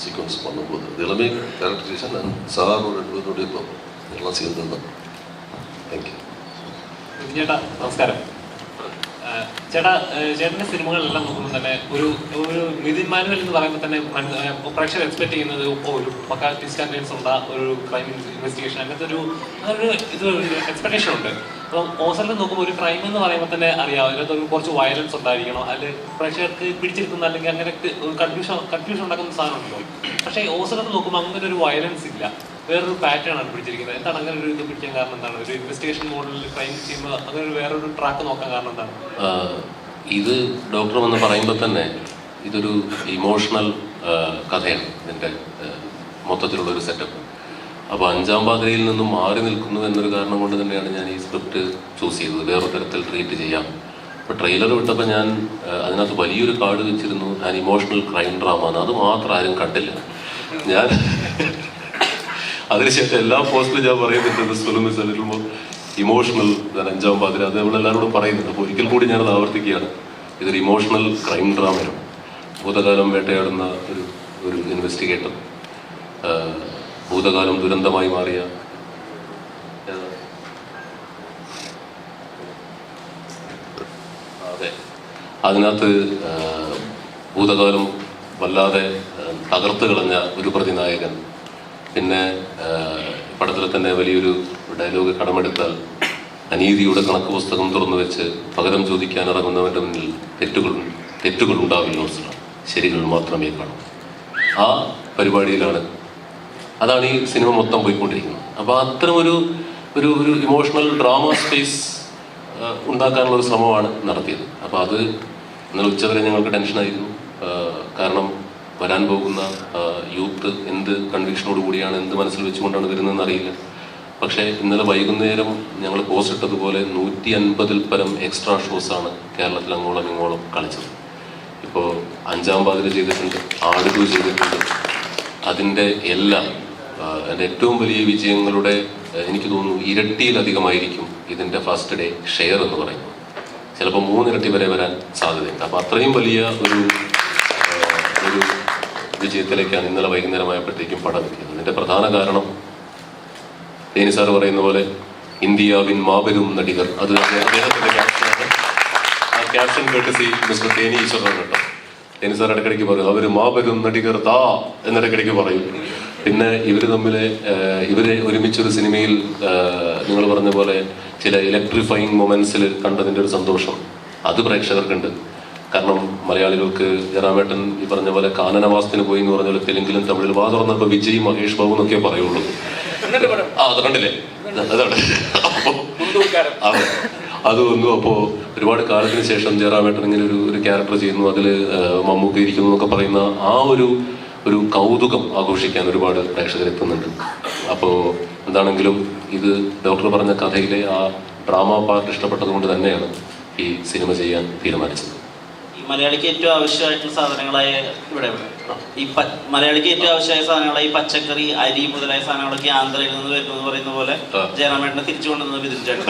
சீக்வன்ஸ் பண்ணும்போது. இது எல்லாமே கேரக்டரைசேஷன் அண்ட் சாரோட ரெண்டு பேருடைய எல்லாம் சேர்ந்தது தான். Thank you. ചേട്ടാ നമസ്കാരം. ചേട്ടാ ചേട്ടൻ്റെ സിനിമകളെല്ലാം നോക്കുമ്പോൾ തന്നെ ഒരു ഒരു മിഥുൻ മാനുവൽ എന്ന് പറയുമ്പോൾ തന്നെ പ്രേക്ഷകർ എക്സ്പെക്ട് ചെയ്യുന്നത് ഒരു പക്കാ ട്വിസ്റ്റ് ആൻഡ് ടേൺസ് ഉള്ള ഒരു ക്രൈം ഇൻവെസ്റ്റിഗേഷൻ അങ്ങനത്തെ ഒരു ഇത് എക്സ്പെക്ടേഷൻ ഉണ്ട്. അപ്പോൾ ഓസറിൽ നോക്കുമ്പോൾ ഒരു ക്രൈം എന്ന് പറയുമ്പോൾ തന്നെ അറിയാം അതിനകത്ത് ഒരു കുറച്ച് വയലൻസ് ഉണ്ടായിരിക്കണം, അതിൽ പ്രേക്ഷകർക്ക് പിടിച്ചിരിക്കുന്ന അല്ലെങ്കിൽ അങ്ങനെ ഒരു കൺഫ്യൂഷൻ ഉണ്ടാക്കുന്ന സാധനമുണ്ടല്ലോ. പക്ഷേ ഓസറിൽ നോക്കുമ്പോൾ അങ്ങനെ ഒരു വയലൻസ് ഇല്ല, വേറൊരു പാറ്റേൺ ആണ് പിടിച്ചിരിക്കുന്നത്. എന്താണ് അങ്ങനെ ഒരു ഇത് പിടിക്കാൻ കാരണം? എന്താണ് ഒരു ഇൻവെസ്റ്റിഗേഷൻ മോഡലിൽ ക്രൈം ചെയ്യുമ്പോൾ അങ്ങനെ വേറൊരു ട്രാക്ക് നോക്കാൻ കാരണം എന്താണ്? ഇത് ഡോക്ടർ വന്ന് പറയുമ്പോൾ തന്നെ ഇതൊരു ഇമോഷണൽ കഥയാണ് ഇതിൻ്റെ മൊത്തത്തിലുള്ളൊരു സെറ്റപ്പ്. അപ്പോൾ അഞ്ചാം പാതിരയിൽ നിന്നും മാറി നിൽക്കുന്നു എന്നൊരു കാരണം കൊണ്ട് തന്നെയാണ് ഞാൻ ഈ സ്ക്രിപ്റ്റ് ചൂസ് ചെയ്തത്. വേറൊരു തരത്തിൽ ട്രീറ്റ് ചെയ്യാം. ഇപ്പോൾ ട്രെയിലർ വിട്ടപ്പോൾ ഞാൻ അതിനകത്ത് വലിയൊരു കാർഡ് വെച്ചിരുന്നു, ഞാൻ ഇമോഷണൽ ക്രൈം ഡ്രാമ എന്ന്. അത് മാത്രം ആരും കണ്ടില്ല. ഞാൻ അതിനുശേഷം എല്ലാ പോസ്റ്റിലും ഞാൻ പറയുന്നുണ്ട് സ്വലമിസലിടുമ്പോൾ ഇമോഷണൽ അഞ്ചാം പാതിര, അത് നമ്മളെല്ലാവരോടും പറയുന്നുണ്ട്. അപ്പോൾ ഒരിക്കൽ കൂടി ഞാനത് ആവർത്തിക്കുകയാണ്. ഇതൊരു ഇമോഷണൽ ക്രൈം ഡ്രാമയാണ്. ഭൂതകാലം വേട്ടയാടുന്ന ഒരു ഇൻവെസ്റ്റിഗേറ്റർ, ഭൂതകാലം ദുരന്തമായി മാറിയ അതെ അതിനകത്ത് ഭൂതകാലം വല്ലാതെ തകർത്ത് കളഞ്ഞ ഒരു പ്രതിനായകൻ. പിന്നെ പടത്തിൽ തന്നെ വലിയൊരു ഡയലോഗ് കടമെടുത്താൽ അനീതിയുടെ കണക്ക് പുസ്തകം തുറന്നു വെച്ച് പകരം ചോദിക്കാൻ ഇറങ്ങുന്നവൻ്റെ മുന്നിൽ തെറ്റുകൾ ഉണ്ടാവില്ല, ശരികൾ മാത്രമേ കാണൂ. ആ പരിപാടിയിലാണ്, അതാണ് ഈ സിനിമ മൊത്തം പോയിക്കൊണ്ടിരിക്കുന്നത്. അപ്പോൾ അത്തരം ഒരു ഇമോഷണൽ ഡ്രാമ സ്പേസ് ഉണ്ടാക്കാനുള്ള ഒരു ശ്രമമാണ് നടത്തിയത്. അപ്പോൾ അത് ഇന്നലെ ഉച്ചവരെ ഞങ്ങൾക്ക് ടെൻഷനായിരുന്നു. കാരണം വരാൻ പോകുന്ന യൂത്ത് എന്ത് കൺവിക്ഷനോട് കൂടിയാണ്, എന്ത് മനസ്സിൽ വെച്ചുകൊണ്ടാണ് വരുന്നതെന്ന് അറിയില്ല. പക്ഷേ ഇന്നലെ വൈകുന്നേരം ഞങ്ങൾ പോസ്റ്റ് ഇട്ടതുപോലെ 150-ൽ പരം എക്സ്ട്രാ ഷോസാണ് കേരളത്തിൽ അങ്ങോളം ഇങ്ങോളം കളിച്ചത്. ഇപ്പോൾ അഞ്ചാം പാതിര ചെയ്തിട്ടുണ്ട്, ആടുകു ചെയ്തിട്ടുണ്ട്. അതിൻ്റെ എല്ലാം എൻ്റെ ഏറ്റവും വലിയ വിജയങ്ങളുടെ എനിക്ക് തോന്നുന്നു ഇരട്ടിയിലധികമായിരിക്കും ഇതിൻ്റെ ഫസ്റ്റ് ഡേ ഷെയർ എന്ന് പറയുന്നത്. ചിലപ്പോൾ 3 ഇരട്ടി വരെ വരാൻ സാധ്യതയുണ്ട്. അപ്പോൾ അത്രയും വലിയ ഒരു വിജയത്തിലേക്കാണ് ഇന്നലെ വൈകുന്നേരമായപ്പോഴത്തേക്കും പടം എത്തിയത്. ഇതിൻ്റെ പ്രധാന കാരണം തേനി സാർ പറയുന്ന പോലെ ഇന്ത്യാവിൻ മാബെരും നടികർ, അത് അദ്ദേഹത്തിൻ്റെ ക്യാപ്ഷനാണ്. ആ ക്യാപ്ഷൻ കേട്ട് മിസ്റ്റർ തേനി ഈശ്വരനാണ് കേട്ടോ. തേനി സാർ ഇടയ്ക്കിടയ്ക്ക് പറയും അവർ മാബെരും നടികർ താ എന്നിടയ്ക്കിടയ്ക്ക് പറയും. പിന്നെ ഇവരെ ഒരുമിച്ചൊരു സിനിമയിൽ നിങ്ങൾ പറഞ്ഞ പോലെ ചില ഇലക്ട്രിഫൈങ് മൊമെന്റ്സിൽ കണ്ടതിൻ്റെ ഒരു സന്തോഷം അത് പ്രേക്ഷകർക്കുണ്ട്. കാരണം മലയാളികൾക്ക് ജയറാമേട്ടൻ ഈ പറഞ്ഞ പോലെ കാനനവാസത്തിന് പോയി എന്ന് പറഞ്ഞ പോലെ തെലുങ്കിലും തമിഴിൽ വാ തുറന്നപ്പോൾ വിജയ് മഹേഷ് ബാബു എന്നൊക്കെ പറയുള്ളൂ. അത് കണ്ടില്ലേ, അതാണ്. അതെ, അത് വന്നു. അപ്പോൾ ഒരുപാട് കാലത്തിന് ശേഷം ജയറാമേട്ടൻ ഇങ്ങനെ ഒരു ക്യാരക്ടർ ചെയ്യുന്നു, അതിൽ മമ്മൂക്ക ഇരിക്കുന്നു എന്നൊക്കെ പറയുന്ന ആ ഒരു കൗതുകം ആഘോഷിക്കാൻ ഒരുപാട് പ്രേക്ഷകർ എത്തുന്നുണ്ട്. അപ്പോൾ എന്താണെങ്കിലും ഇത് ഡോക്ടർ പറഞ്ഞ കഥയിലെ ആ ഡ്രാമ പാർട്ട് ഇഷ്ടപ്പെട്ടത് കൊണ്ട് തന്നെയാണ് ഈ സിനിമ ചെയ്യാൻ തീരുമാനിച്ചത്. മലയാളിക്ക് ഏറ്റവും ആവശ്യമായിട്ടുള്ള സാധനങ്ങളായ മലയാളിക്ക് ഏറ്റവും ആവശ്യമായ സാധനങ്ങളായി പച്ചക്കറി, അരി മുതലായ സാധനങ്ങളൊക്കെ ആന്ധ്രയിൽ നിന്ന് വരുന്നു എന്ന് പറയുന്ന പോലെ ജയറാമേട്ടനെ തിരിച്ചു കൊണ്ടുവന്നത് മിഥുൻ ചേട്ടൻ.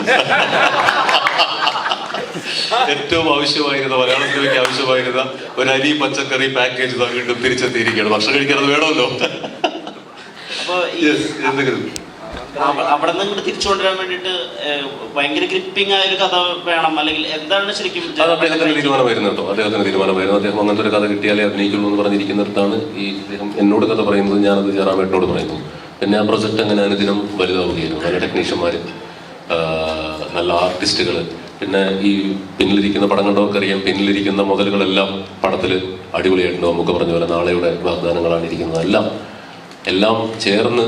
ഏറ്റവും ആവശ്യമായിരുന്ന മലയാള സിനിമയ്ക്ക് ആവശ്യമായിരുന്ന ഒരു അരി പച്ചക്കറി പാക്കേജ് വീണ്ടും തിരിച്ചെത്തിയിരിക്കുകയാണ്. ഭക്ഷണം കഴിക്കാനത് വേണമല്ലോ. അപ്പൊ അവിടെ നിന്ന് ഇങ്ങോട്ട് തിരിച്ചു കൊണ്ടുവരാൻ വേണ്ടിയിട്ട് ഭയങ്കര ഗ്രിപ്പിംഗ് ആയ ഒരു കഥ വേണം, അല്ലെങ്കിൽ എന്താണ് ശരിക്കും? അത് അദ്ദേഹത്തിന് തീരുമാനമായിരുന്നു കേട്ടോ. അദ്ദേഹത്തിന് തീരുമാനമായിരുന്നു. അദ്ദേഹം അങ്ങനത്തെ ഒരു കഥ കിട്ടിയാലേ അഭിനയിക്കുള്ളൂ എന്ന് പറഞ്ഞിരിക്കുന്നിടത്താണ് ഈ അദ്ദേഹം എന്നോട് കഥ പറയുന്നത്, ഞാനത് ജയറാമേട്ടനോട് പറയുന്നു. പിന്നെ ആ പ്രൊജക്ട് അങ്ങനെ അനുദിനം വലുതാവുകയായിരുന്നു. നല്ല ടെക്നീഷ്യന്മാർ, നല്ല ആർട്ടിസ്റ്റുകൾ, പിന്നെ ഈ പിന്നിലിരിക്കുന്ന പടം കണ്ടവർക്കറിയാം, പിന്നിലിരിക്കുന്ന മുതലുകളെല്ലാം പടത്തിൽ അടിപൊളിയായിട്ടുണ്ട്. നമുക്ക് പറഞ്ഞ പോലെ നാളെയുടെ വാഗ്ദാനങ്ങളാണ് ഇരിക്കുന്നത്. എല്ലാം ചേർന്ന്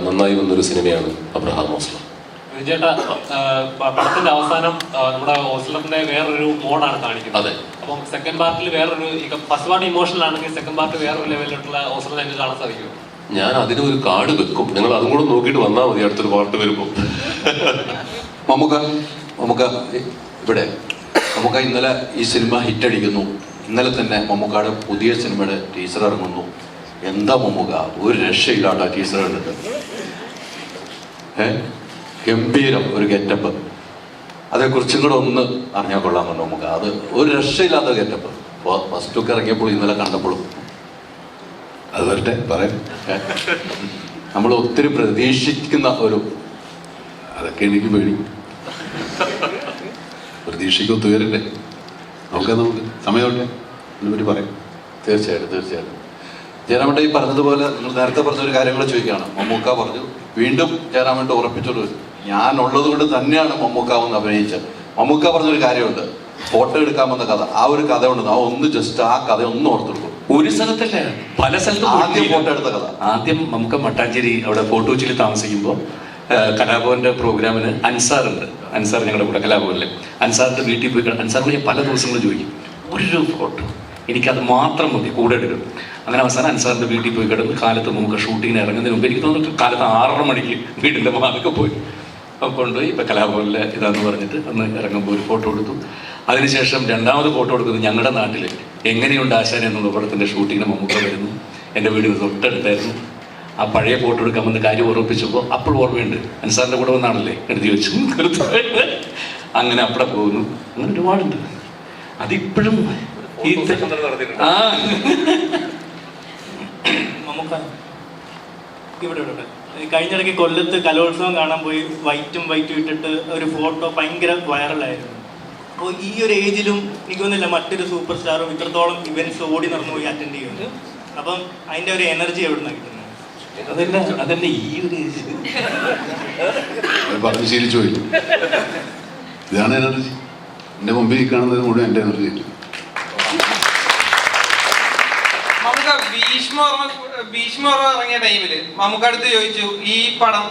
നന്നായി വന്നൊരു സിനിമയാണ് അബ്രഹാം ഓസ്ലർ. ചേട്ടാ, പടത്തിന്റെ അവസാനം നമ്മുടെ ഓസ്ലറിന്റെ വേറൊരു മോഡാണ് കാണിക്കുന്നത്. അതെ. അപ്പം സെക്കൻഡ് പാർട്ടിൽ വേറൊരു, ഫസ്റ്റ് പാർട്ട് ഇമോഷണൽ ആണെങ്കിൽ സെക്കൻഡ് പാർട്ട് വേറൊരു ലെവലിലുള്ള ഓസ്ലർ ഞങ്ങൾക്ക് കാണാൻ സാധിക്കും. ഞാൻ അതിനൊരു കാർഡ് വെക്കും, നിങ്ങൾ അതും കൂടെ നോക്കിയിട്ട് വന്നാൽ മതി അടുത്തൊരു പാർട്ട് വരുമ്പോൾ. മമ്മൂക്ക ഇവിടെ ഇന്നലെ ഈ സിനിമ ഹിറ്റടിക്കുന്നു. ഇന്നലെ തന്നെ മമ്മൂക്കയുടെ പുതിയ സിനിമയുടെ ടീസർ ഇറങ്ങുന്നു. എന്താ മമ്മൂക്ക, ഒരു രക്ഷയില്ലാട്ടോ ടീസർ കണ്ടിട്ട്. ഗംഭീരം ഒരു ഗെറ്റപ്പ്. അതേക്കുറിച്ചും കൂടെ ഒന്ന് അറിഞ്ഞാൽ കൊള്ളാമെന്ന് മമ്മൂക്ക. അത് ഒരു രക്ഷയില്ലാത്ത ഗെറ്റപ്പ്. ഫസ്റ്റ് ലുക്ക് ഇറങ്ങിയപ്പോൾ ഇന്നലെ കണ്ടപ്പോഴും അത് വരട്ടെ പറയാം. നമ്മൾ ഒത്തിരി പ്രതീക്ഷിക്കുന്ന അതൊക്കെ എനിക്ക് പേടി. പ്രതീക്ഷയ്ക്ക് ഒത്തുവരല്ലേ, നമുക്ക് സമയമുണ്ടേ അതിനെപ്പറ്റി പറയാം. തീർച്ചയായിട്ടും ജയറാമേട്ടൻ ഈ പറഞ്ഞതുപോലെ നിങ്ങൾ നേരത്തെ പറഞ്ഞൊരു കാര്യങ്ങൾ ചോദിക്കുകയാണ്. മമ്മൂക്ക പറഞ്ഞു, വീണ്ടും ജയറാമേട്ടൻ ഉറപ്പിച്ചൊരു, ഞാനുള്ളത് കൊണ്ട് തന്നെയാണ് മമ്മൂക്ക ഒന്ന് അഭിനയിച്ചത്. മമ്മൂക്ക പറഞ്ഞൊരു കാര്യമുണ്ട്, ഫോട്ടോ എടുക്കാമെന്ന കഥ. ആ ഒരു കഥ ഉണ്ട്, ആ കഥ ഒന്ന് ഓർത്തെടുക്കും. ഒരു സ്ഥലത്തല്ല, പല സ്ഥലത്തും ആദ്യം ഫോട്ടോ എടുത്ത കഥ. ആദ്യം നമുക്ക് മട്ടാഞ്ചേരി അവിടെ ഫോർട്ട് കൊച്ചിയിൽ താമസിക്കുമ്പോൾ കലാഭവന്റെ പ്രോഗ്രാമിന് അൻസാറുണ്ട്. അൻസാർ ഞങ്ങളുടെ കൂടെ കലാഭവനിലെ അൻസാറിന്റെ വീട്ടിൽ പോയി അൻസാറിന് ഞാൻ പല ദിവസങ്ങളും ചോദിക്കും, ഒരു ഫോട്ടോ എനിക്കത് മാത്രം മതി, കൂടെ എടുക്കും. അങ്ങനെ അവസാനം അൻസാറിന്റെ വീട്ടിൽ പോയി കിടന്ന് കാലത്ത് നമുക്ക് ഷൂട്ടിങ്ങിന് ഇറങ്ങുന്നതിന് മുമ്പ് എനിക്ക് തോന്നുന്നു കാലത്ത് 6:30 മണിക്ക് വീടിന്റെ വാതൊക്കെ പോയി കൊണ്ടുപോയി ഇപ്പം കലാഭവനിലെ ഇതാന്ന് പറഞ്ഞിട്ട് അന്ന് ഇറങ്ങുമ്പോൾ ഒരു ഫോട്ടോ എടുത്തു. അതിനുശേഷം രണ്ടാമത് ഫോട്ടോ എടുക്കുന്നത് ഞങ്ങളുടെ നാട്ടിൽ എങ്ങനെയുണ്ട് ആശാൻ എന്നുള്ള പടത്തിന്റെ ഷൂട്ടിങ്ങിന് മമ്മൂക്ക വരുന്നു. എൻ്റെ വീടിന് തൊട്ടടുത്തായിരുന്നു. ആ പഴയ ഫോട്ടോ എടുക്കാൻ വന്ന് കാര്യം ഓർമ്മിച്ചപ്പോൾ അപ്പോൾ ഓർമ്മയുണ്ട്, അൻസാറിന്റെ കൂടെ വന്നാണല്ലേ എഴുതി വെച്ചു. അങ്ങനെ അവിടെ പോകുന്നു. അങ്ങനെ ഒരുപാടുണ്ട്. അതിപ്പോഴും ഇവിടെ കഴിഞ്ഞിടയ്ക്ക് കൊല്ലത്ത് കലോത്സവം കാണാൻ പോയി വൈറ്റും ഇട്ടിട്ട് ഒരു ഫോട്ടോ ഭയങ്കര വൈറലായിരുന്നു. അപ്പോൾ ഈ ഒരു ഏജിലും എനിക്കൊന്നുമില്ല മറ്റൊരു സൂപ്പർ സ്റ്റാറും ഇത്രത്തോളം ഇവന്റ്സ് ഓടി നടന്നു പോയി അറ്റൻഡ് ചെയ്യുന്നത്. അപ്പം അതിൻ്റെ ഒരു എനർജി എവിടെ നിന്നാണ് കിട്ടുന്നത്? അതന്നെ ഈ ഒരു ഏജ് പറഞ്ഞ് ശീലിച്ചു പോയി. ഇതാണ് എനർജി. എൻ്റെ മുമ്പിൽ കാണുന്നത് മുഴുവൻ എൻ്റെ എനർജി. ഭീഷ്മ ഇറങ്ങിയ ടൈമില് മമ്മൂക്ക അടുത്ത് ചോദിച്ചു, ഈ പടം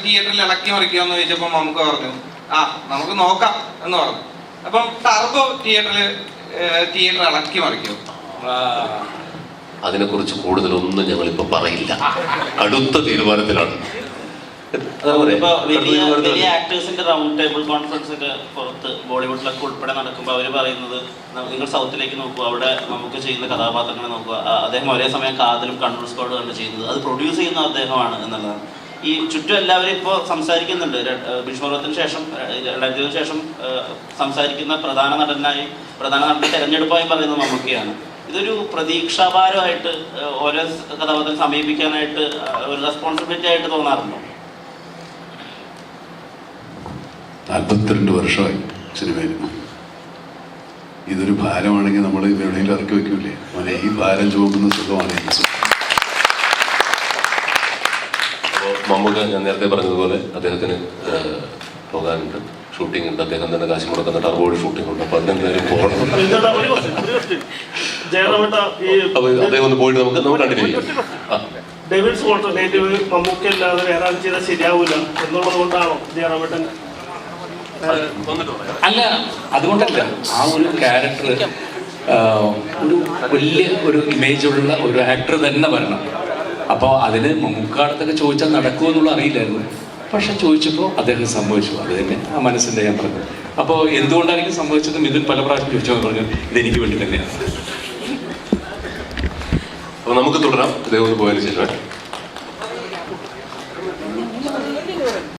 തിയേറ്ററിൽ ഇളക്കി മറിക്കുമെന്ന് ചോദിച്ചപ്പോൾ മമ്മൂക്ക പറഞ്ഞു, നമുക്ക് നോക്കാം എന്ന് പറഞ്ഞു. അപ്പം ടർബോ തിയേറ്റർ ഇളക്കി മറിക്കും. അതിനെക്കുറിച്ച് കൂടുതലൊന്നും ഞങ്ങളിപ്പോ പറയില്ല, അടുത്ത തീരുമാനത്തിലാണ്. വലിയ ആക്ടേഴ്സിന്റെ റൗണ്ട് ടേബിൾ കോൺഫറൻസ് ഒക്കെ പുറത്ത് ബോളിവുഡിലൊക്കെ ഉൾപ്പെടെ നടക്കുമ്പോൾ അവർ പറയുന്നത്, നിങ്ങൾ സൗത്തിലേക്ക് നോക്കുക, അവിടെ നമുക്ക് ചെയ്യുന്ന കഥാപാത്രങ്ങളെ നോക്കുക, അദ്ദേഹം ഒരേ സമയം കാതലും കണ്ണൂർ സ്ക്വാഡും ആണ് ചെയ്യുന്നത്, അത് പ്രൊഡ്യൂസ് ചെയ്യുന്ന അദ്ദേഹമാണ് എന്നുള്ളതാണ്. ഈ ചുറ്റും എല്ലാവരും ഇപ്പോൾ സംസാരിക്കുന്നുണ്ട്. ബിഷ്മോറത്തിന് ശേഷം 2000 ശേഷം സംസാരിക്കുന്ന പ്രധാന നടന്റെ തെരഞ്ഞെടുപ്പായി പറയുന്നത് മമ്മൂക്കയാണ്. ഇതൊരു പ്രതീക്ഷാഭാരമായിട്ട് ഓരോ കഥാപാത്രം സമീപിക്കാനായിട്ട് ഒരു റെസ്പോൺസിബിലിറ്റി ആയിട്ട് തോന്നാറുണ്ടോ? 42 വർഷമായി സിനിമയിൽ. ഇതൊരു ഭാരമാണെങ്കിൽ നമ്മൾ എവിടെയെങ്കിലും ഇറക്കി വെക്കൂലേ? മോനെ, ഈ ഭാരം ചുമക്കുന്ന സുഖമാണ് എനിക്ക്. അപ്പോൾ മമ്മൂക്ക ഞാൻ നേരത്തെ പറഞ്ഞതുപോലെ അദ്ദേഹത്തിന് പോകാനുണ്ട്, ഷൂട്ടിംഗ് ഉണ്ട്. അദ്ദേഹം തന്നെ കാശ് മുടക്കുന്ന ടർബോഡ് ഷൂട്ടിംഗ് ഉണ്ട്. അപ്പോൾ അതിനെന്തായാലും പോകണം. അപ്പോൾ അദ്ദേഹം ഒന്ന് പോയിട്ട് നമുക്ക് കണ്ടിന്യൂ ചെയ്യാം. ഡേവിഡ്സ് ഓൾട്ടർനേറ്റീവ് മമ്മൂക്ക അല്ലാതെ വേറെ ആരും ചെയ്താൽ ശരിയാവില്ല എന്നുള്ളത് കൊണ്ടാണോ ജയറാമേട്ടൻ? അല്ല, അതുകൊണ്ടല്ല. ആ ഒരു ക്യാരക്ടർ ഒരു വലിയ ഒരു ഇമേജുള്ള ഒരു ആക്ടർ തന്നെ വരണം. അപ്പോൾ അതിന് മമ്മൂക്കാടത്തൊക്കെ ചോദിച്ചാൽ നടക്കുമോ എന്നുള്ള അറിയില്ലായിരുന്നു. പക്ഷെ ചോദിച്ചപ്പോൾ അദ്ദേഹം സമ്മതിച്ചു. അത് തന്നെ ആ മനസ്സിൻ്റെ ഞാൻ പറഞ്ഞു. അപ്പോൾ എന്തുകൊണ്ടായിരിക്കും സംഭവിച്ചത് മിഥുൻ പല പ്രാവശ്യം ചോദിച്ചോ പറഞ്ഞു. ഇതെനിക്ക് വേണ്ടി തന്നെയാണ്. അപ്പോൾ നമുക്ക് തുടരാം. ഇതേ ഒന്ന് പോയതിന് ശേഷം